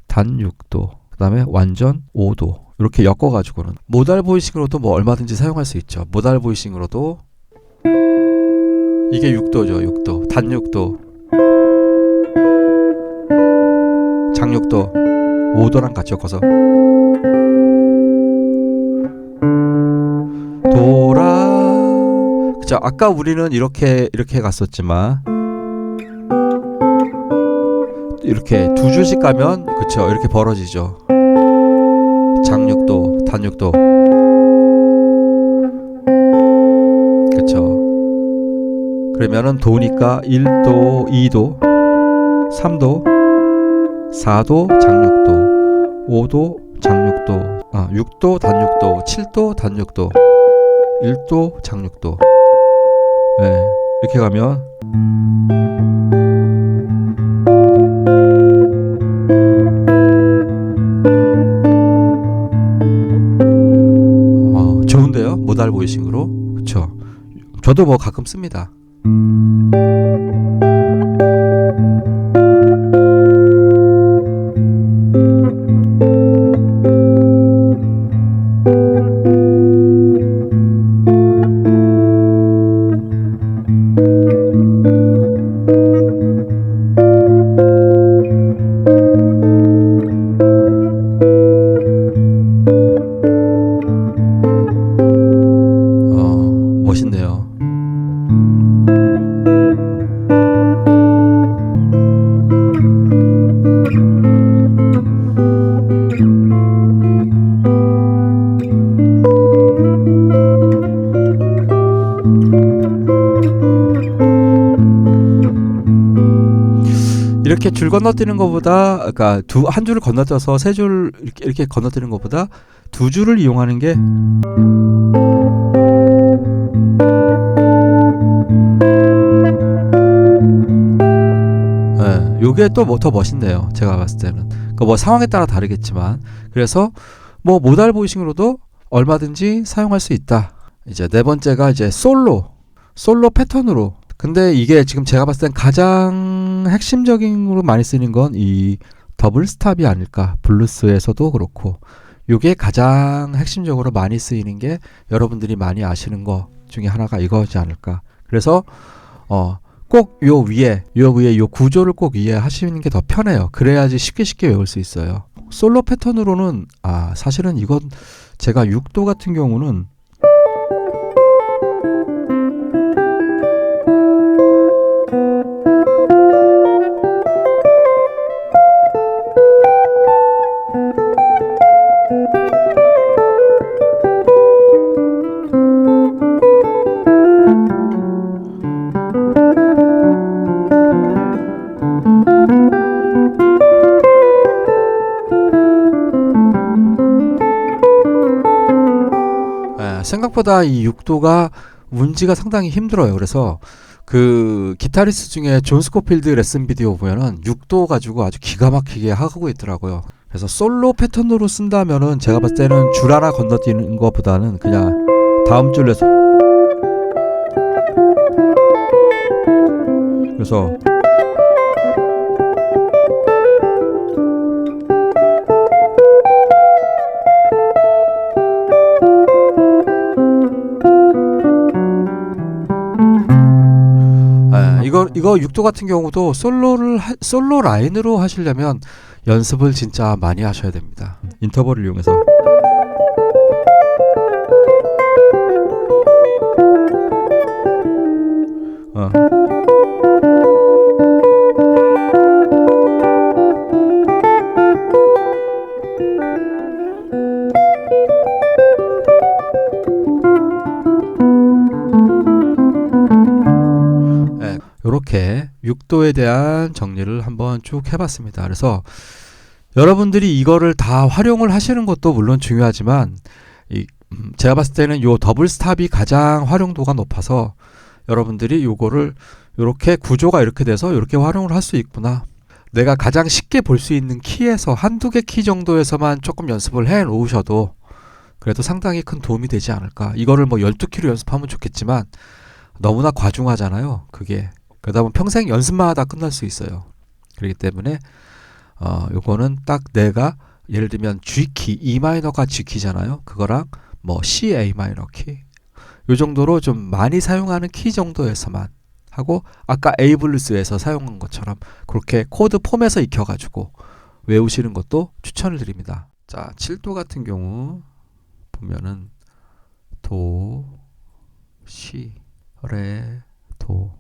단육도 그 다음에 완전 5도 이렇게 엮어가지고는 모달 보이싱으로도 뭐 얼마든지 사용할 수 있죠. 모달 보이싱으로도 이게 6도죠. 6도 단육도 장육도 5도랑 같이 엮어서 도라. 그쵸? 아까 우리는 이렇게 갔었지만 이렇게 두 줄씩 가면 그쵸? 이렇게 벌어지죠. 장육도, 단육도. 그쵸? 그러면은 도니까 1도, 2도, 3도, 4도, 장육도, 5도, 장육도, 6도, 단육도, 7도, 단육도, 1도, 장육도. 네. 이렇게 가면 좋은데요? 모달 보이싱으로. 그쵸? 저도 뭐 가끔 씁니다. 멋있네요. 이렇게 줄 건너뛰는 것보다, 그러니까 한 줄을 건너뛰어서 세 줄 이렇게 건너뛰는 것보다 두 줄을 이용하는 게 요게 또 뭐 더 멋있네요. 제가 봤을 때는. 그러니까 뭐 상황에 따라 다르겠지만, 그래서 뭐 모달 보이싱으로도 얼마든지 사용할 수 있다. 이제 네 번째가 이제 솔로 패턴으로. 근데 이게 지금 제가 봤을 땐 가장 핵심적인으로 많이 쓰는 건 이 더블 스탑이 아닐까. 블루스에서도 그렇고 요게 가장 핵심적으로 많이 쓰이는 게 여러분들이 많이 아시는 거 중에 하나가 이거지 않을까. 그래서 꼭 요 위에 요 구조를 꼭 이해하시는 게 더 편해요. 그래야지 쉽게 외울 수 있어요. 솔로 패턴으로는 사실은 이건 제가 6도 같은 경우는 생각보다 이 6도가 운지가 상당히 힘들어요. 그래서 그 기타리스트 중에 존 스코필드 레슨 비디오 보면은 6도 가지고 아주 기가 막히게 하고 있더라고요. 그래서 솔로 패턴으로 쓴다면은 제가 봤을 때는 줄 하나 건너뛰는 것보다는 그냥 다음 줄에서 그래서 이거 6도 같은 경우도 솔로 라인으로 하시려면 연습을 진짜 많이 하셔야 됩니다. 인터벌을 이용해서 이렇게 6도에 대한 정리를 한번 쭉 해봤습니다. 그래서 여러분들이 이거를 다 활용을 하시는 것도 물론 중요하지만 제가 봤을 때는 요 더블 스탑이 가장 활용도가 높아서 여러분들이 요거를 이렇게 구조가 이렇게 돼서 이렇게 활용을 할 수 있구나. 내가 가장 쉽게 볼 수 있는 키에서 한두 개 키 정도에서만 조금 연습을 해 놓으셔도 그래도 상당히 큰 도움이 되지 않을까. 이거를 뭐 12키로 연습하면 좋겠지만 너무나 과중하잖아요. 그게. 그러다 보면 평생 연습만 하다 끝날 수 있어요. 그렇기 때문에 요거는 딱 내가 예를 들면 G키, E 마이너가 G키잖아요. 그거랑 뭐 C, A 마이너 키 요 정도로 좀 많이 사용하는 키 정도에서만 하고 아까 A 블루스에서 사용한 것처럼 그렇게 코드 폼에서 익혀가지고 외우시는 것도 추천을 드립니다. 자, 7도 같은 경우 보면은 도, 시, 레, 도.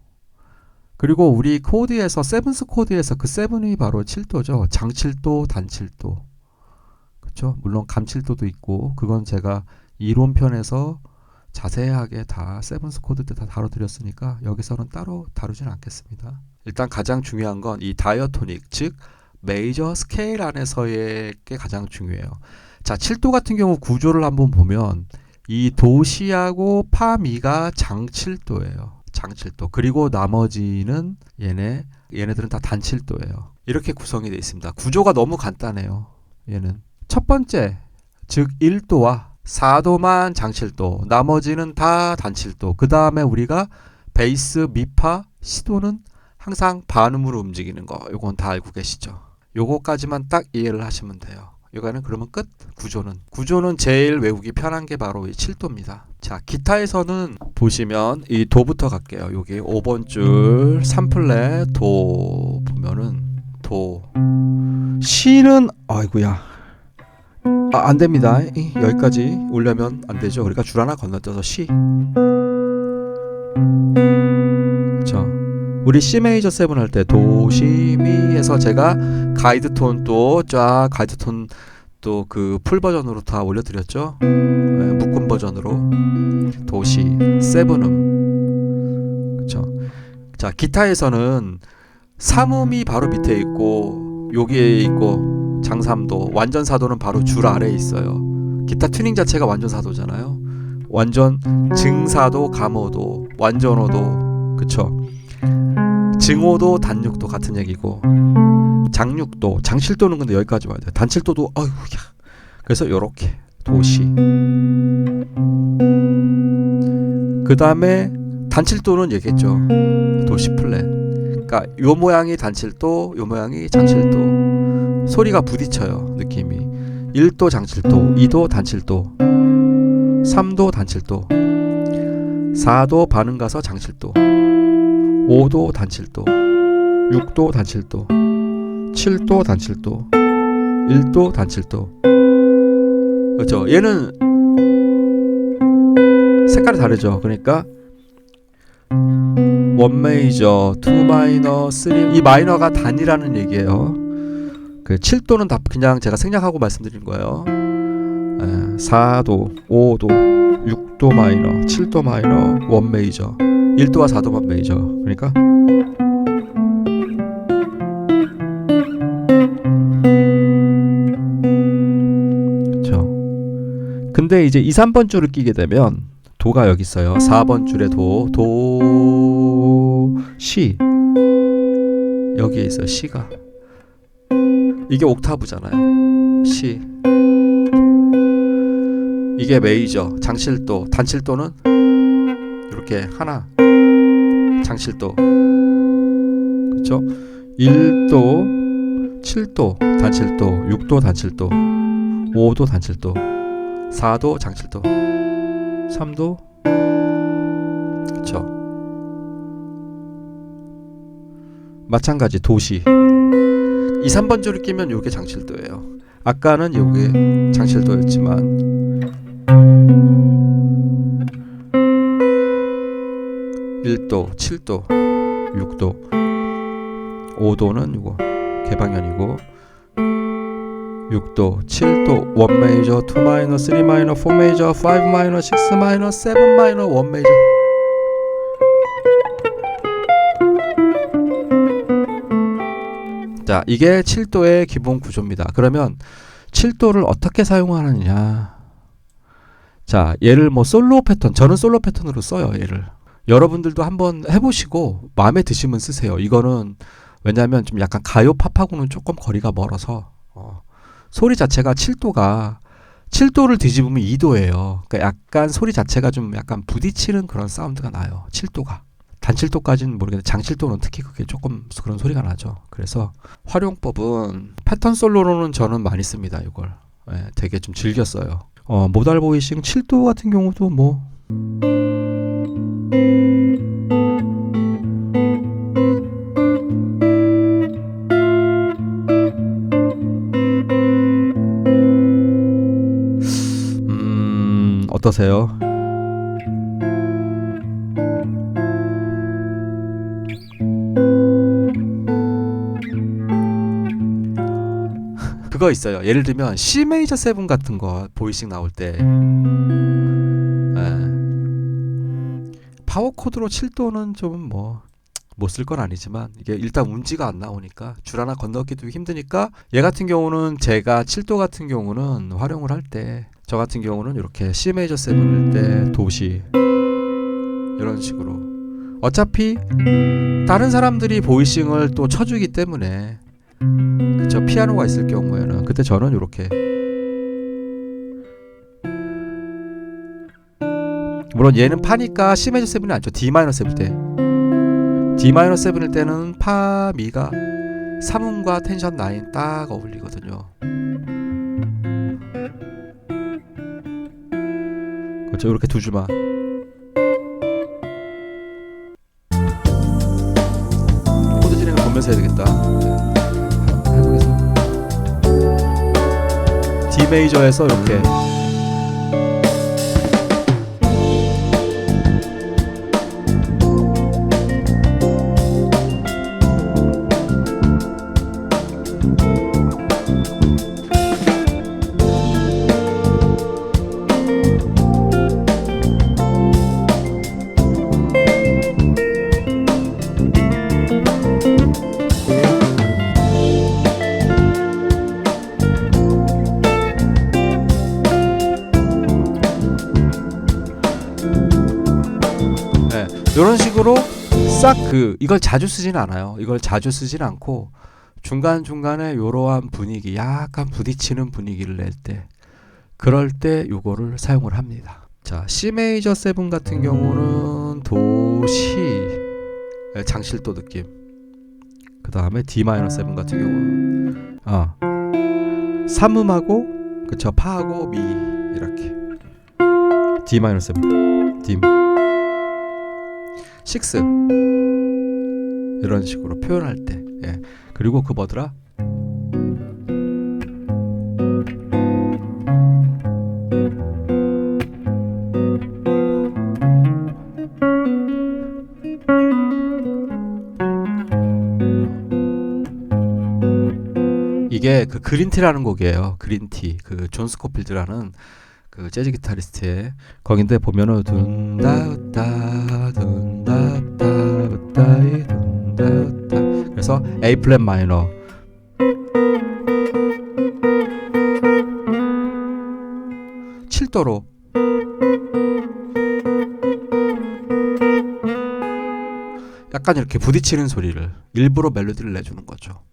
그리고 우리 코드에서 세븐스 코드에서 그 세븐이 바로 7도죠. 장칠도, 단칠도. 그렇죠? 물론 감칠도도 있고 그건 제가 이론편에서 자세하게 다 세븐스 코드 때 다 다뤄드렸으니까 여기서는 따로 다루진 않겠습니다. 일단 가장 중요한 건 이 다이어토닉, 즉 메이저 스케일 안에서의 게 가장 중요해요. 자, 7도 같은 경우 구조를 한번 보면 이 도시하고 파미가 장칠도예요. 장칠도. 그리고 나머지는 얘네들은 다 단칠도예요. 이렇게 구성이 되어 있습니다. 구조가 너무 간단해요. 얘는 첫 번째, 즉 1도와 4도만 장칠도, 나머지는 다 단칠도. 그 다음에 우리가 베이스, 미파, 시도는 항상 반음으로 움직이는 거. 요건 다 알고 계시죠? 요거까지만 딱 이해를 하시면 돼요. 이거는 그러면 끝. 구조는 제일 외우기 편한 게 바로 이 7도입니다. 자, 기타에서는 보시면 이 도부터 갈게요. 여기 5번 줄 3플랫 도 보면은 도. C는 아이고야. 안 됩니다. 여기까지 오려면 안 되죠. 그러니까 줄 하나 건너뛰어서 C. 자, 우리 C 메이저 7 할 때 도, 시, 미에서 제가 가이드 톤 또 쫙 가이드 톤 또 그 풀 버전으로 다 올려드렸죠. 네, 묶음 버전으로 도, 시, 7음. 그렇죠. 자, 기타에서는 3음이 바로 밑에 있고 여기에 있고 장삼도, 완전 4도는 바로 줄 아래에 있어요. 기타 튜닝 자체가 완전 4도잖아요. 완전 증4도, 감5도, 완전 5도, 그쵸? 증5도, 단6도 같은 얘기고, 장6도, 장7도는 근데 여기까지 와야 돼요. 단7도도 아이고야. 그래서 요렇게 도시. 그 다음에 단7도는 얘기했죠. 도시 플랫. 그러니까 요 모양이 단7도, 요 모양이 장7도. 소리가 부딪혀요. 느낌이. 1도 장7도, 2도 단7도, 3도 단7도, 4도 반음 가서 장7도, 5도 단7도, 6도 단7도, 7도 단7도, 1도 단7도. 그렇죠. 얘는 색깔이 다르죠. 그러니까 1 메이저, 2 마이너, 3, 이 마이너가 단이라는 얘기예요. 그 7도는 다 그냥 제가 생략하고 말씀드린 거예요. 4도, 5도, 6도 마이너, 7도 마이너, 1 메이저, 1도와 4도만 메이저. 그러니까 그렇죠. 근데 이제 2, 3번 줄을 끼게 되면 도가 여기 있어요. 4번 줄에 도, 시. 여기에 있어요. 시가. 이게 옥타브잖아요. C. 이게 메이저, 장7도, 단7도는 이렇게 하나, 장7도. 그렇죠? 1도, 7도, 단7도, 6도, 단7도, 5도, 단7도, 4도, 장7도, 3도. 그렇죠? 마찬가지 도시. 2, 3번 줄을 끼면 요게 장7도예요. 아까는 요게 장7도였지만 1도, 7도, 6도, 5도는 요거 개방현이고 6도, 7도, 1 메이저, 2 마이너, 3 마이너, 4 메이저, 5 마이너, 6 마이너, 7 마이너, 1 메이저. 자, 이게 7도의 기본 구조입니다. 그러면 7도를 어떻게 사용하느냐? 자, 얘를 뭐 솔로 패턴, 저는 솔로 패턴으로 써요. 얘를 여러분들도 한번 해보시고 마음에 드시면 쓰세요. 이거는 왜냐하면 좀 약간 가요 팝하고는 조금 거리가 멀어서 소리 자체가 7도를 뒤집으면 2도예요. 그러니까 약간 소리 자체가 좀 약간 부딪히는 그런 사운드가 나요. 7도가. 단7도까지는 모르겠는데 장7도는 특히 그게 조금 그런 소리가 나죠. 그래서 활용법은 패턴 솔로로는 저는 많이 씁니다. 이걸 되게 좀 즐겨 써요. 모달 보이싱 7도 같은 경우도 뭐 어떠세요? 그거 있어요. 예를 들면 C 메이저 7 같은 거 보이싱 나올 때 파워 코드로 7도는 좀 뭐 못 쓸 건 아니지만 이게 일단 운지가 안 나오니까 줄 하나 건너기도 힘드니까 얘 같은 경우는 제가 7도 같은 경우는 활용을 할 때 저 같은 경우는 이렇게 C 메이저 7일 때 도시 이런 식으로 어차피 다른 사람들이 보이싱을 또 쳐주기 때문에, 그쵸, 피아노가 있을 경우에는 그때 저는 이렇게, 물론 얘는 파니까 C 메이저 7이 아니죠. D 마이너 7일 때, D 마이너 7일 때는 파 미가 3음과 텐션 9 딱 어울리거든요. 그렇죠. 이렇게 두 줄만. 코드 진행을 보면서 해야 되겠다. 해보겠습니다. D 메이저에서 이렇게 이런 식으로 싹 이걸 자주 쓰진 않아요. 이걸 자주 쓰진 않고 중간중간에 이러한 분위기, 약간 부딪히는 분위기를 낼 때, 그럴 때 요거를 사용을 합니다. 자, C 메이저 7 같은 경우는 도, 시, 장실도 느낌. 그 다음에 D 마이너 7 같은 경우는 3음하고 그쵸, 파하고 미 이렇게 D 마이너 7, D 6 이런 식으로 표현할 때, 예. 그리고 그 뭐더라? 이게 그 그린티라는 곡이에요. 그린티, 그 존 스코필드라는 그 재즈 기타리스트의 거긴데 보면은 둔다우따 둔다우따 우따이 둔다우따, 그래서 A 플랫 마이너, 칠도로 약간 이렇게 부딪히는 소리를 일부러 멜로디를 내주는 거죠.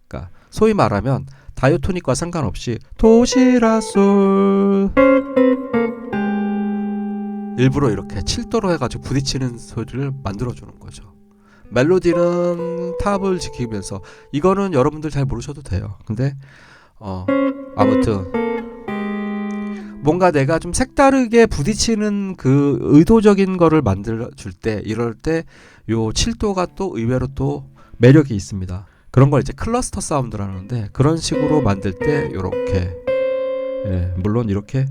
그러니까 소위 말하면 다이어토닉과 상관없이 도시라솔 일부러 이렇게 7도로 해가지고 부딪히는 소리를 만들어주는 거죠. 멜로디는 탑을 지키면서, 이거는 여러분들 잘 모르셔도 돼요. 근데 아무튼 뭔가 내가 좀 색다르게 부딪히는 그 의도적인 거를 만들어줄 때, 이럴 때 요 7도가 또 의외로 또 매력이 있습니다. 그런 걸 이제 클러스터 사운드라는 건데, 그런 식으로 만들 때 요렇게, 예, 물론 이렇게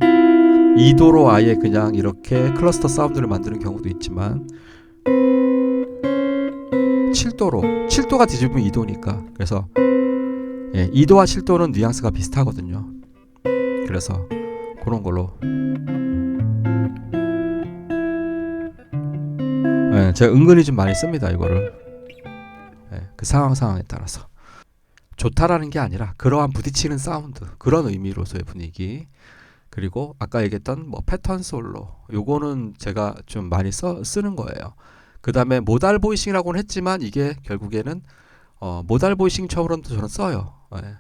2도로 아예 그냥 이렇게 클러스터 사운드를 만드는 경우도 있지만 7도가 뒤집으면 2도니까, 그래서 예, 2도와 7도는 뉘앙스가 비슷하거든요. 그래서 그런 걸로, 예, 제가 은근히 좀 많이 씁니다 이거를. 예, 그 상황에 따라서. 좋다라는 게 아니라 그러한 부딪히는 사운드, 그런 의미로서의 분위기. 그리고 아까 얘기했던 뭐 패턴 솔로, 요거는 제가 좀 많이 쓰는 거예요. 그 다음에 모달 보이싱이라고는 했지만 이게 결국에는 모달 보이싱처럼도 저는 써요. 예.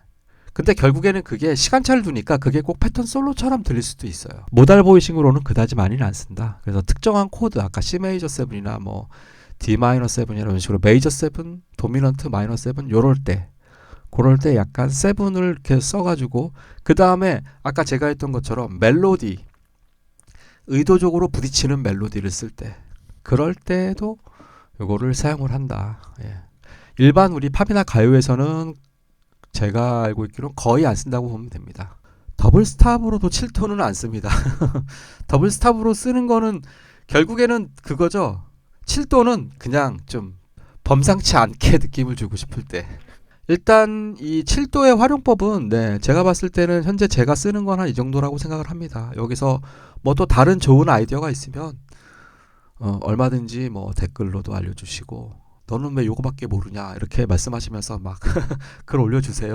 근데 결국에는 그게 시간차를 두니까 그게 꼭 패턴 솔로처럼 들릴 수도 있어요. 모달 보이싱으로는 그다지 많이는 안 쓴다. 그래서 특정한 코드, 아까 C 메이저 7이나 뭐 D 마이너 7이나 이런 식으로 메이저 7, 도미넌트 마이너 7 요럴 때, 그럴 때 약간 7을 이렇게 써가지고, 그 다음에 아까 제가 했던 것처럼 멜로디, 의도적으로 부딪히는 멜로디를 쓸 때, 그럴 때도 요거를 사용을 한다. 예. 일반 우리 팝이나 가요에서는 제가 알고 있기로는 거의 안 쓴다고 보면 됩니다. 더블 스탑으로도 7톤은 안 씁니다. 더블 스탑으로 쓰는 거는 결국에는 그거죠. 7도는 그냥 좀 범상치 않게 느낌을 주고 싶을 때. 일단 이 7도의 활용법은, 네, 제가 봤을 때는 현재 제가 쓰는 건 한 이 정도라고 생각을 합니다. 여기서 뭐 또 다른 좋은 아이디어가 있으면 얼마든지 뭐 댓글로도 알려주시고, 너는 왜 요거밖에 모르냐 이렇게 말씀하시면서 막 글 올려주세요.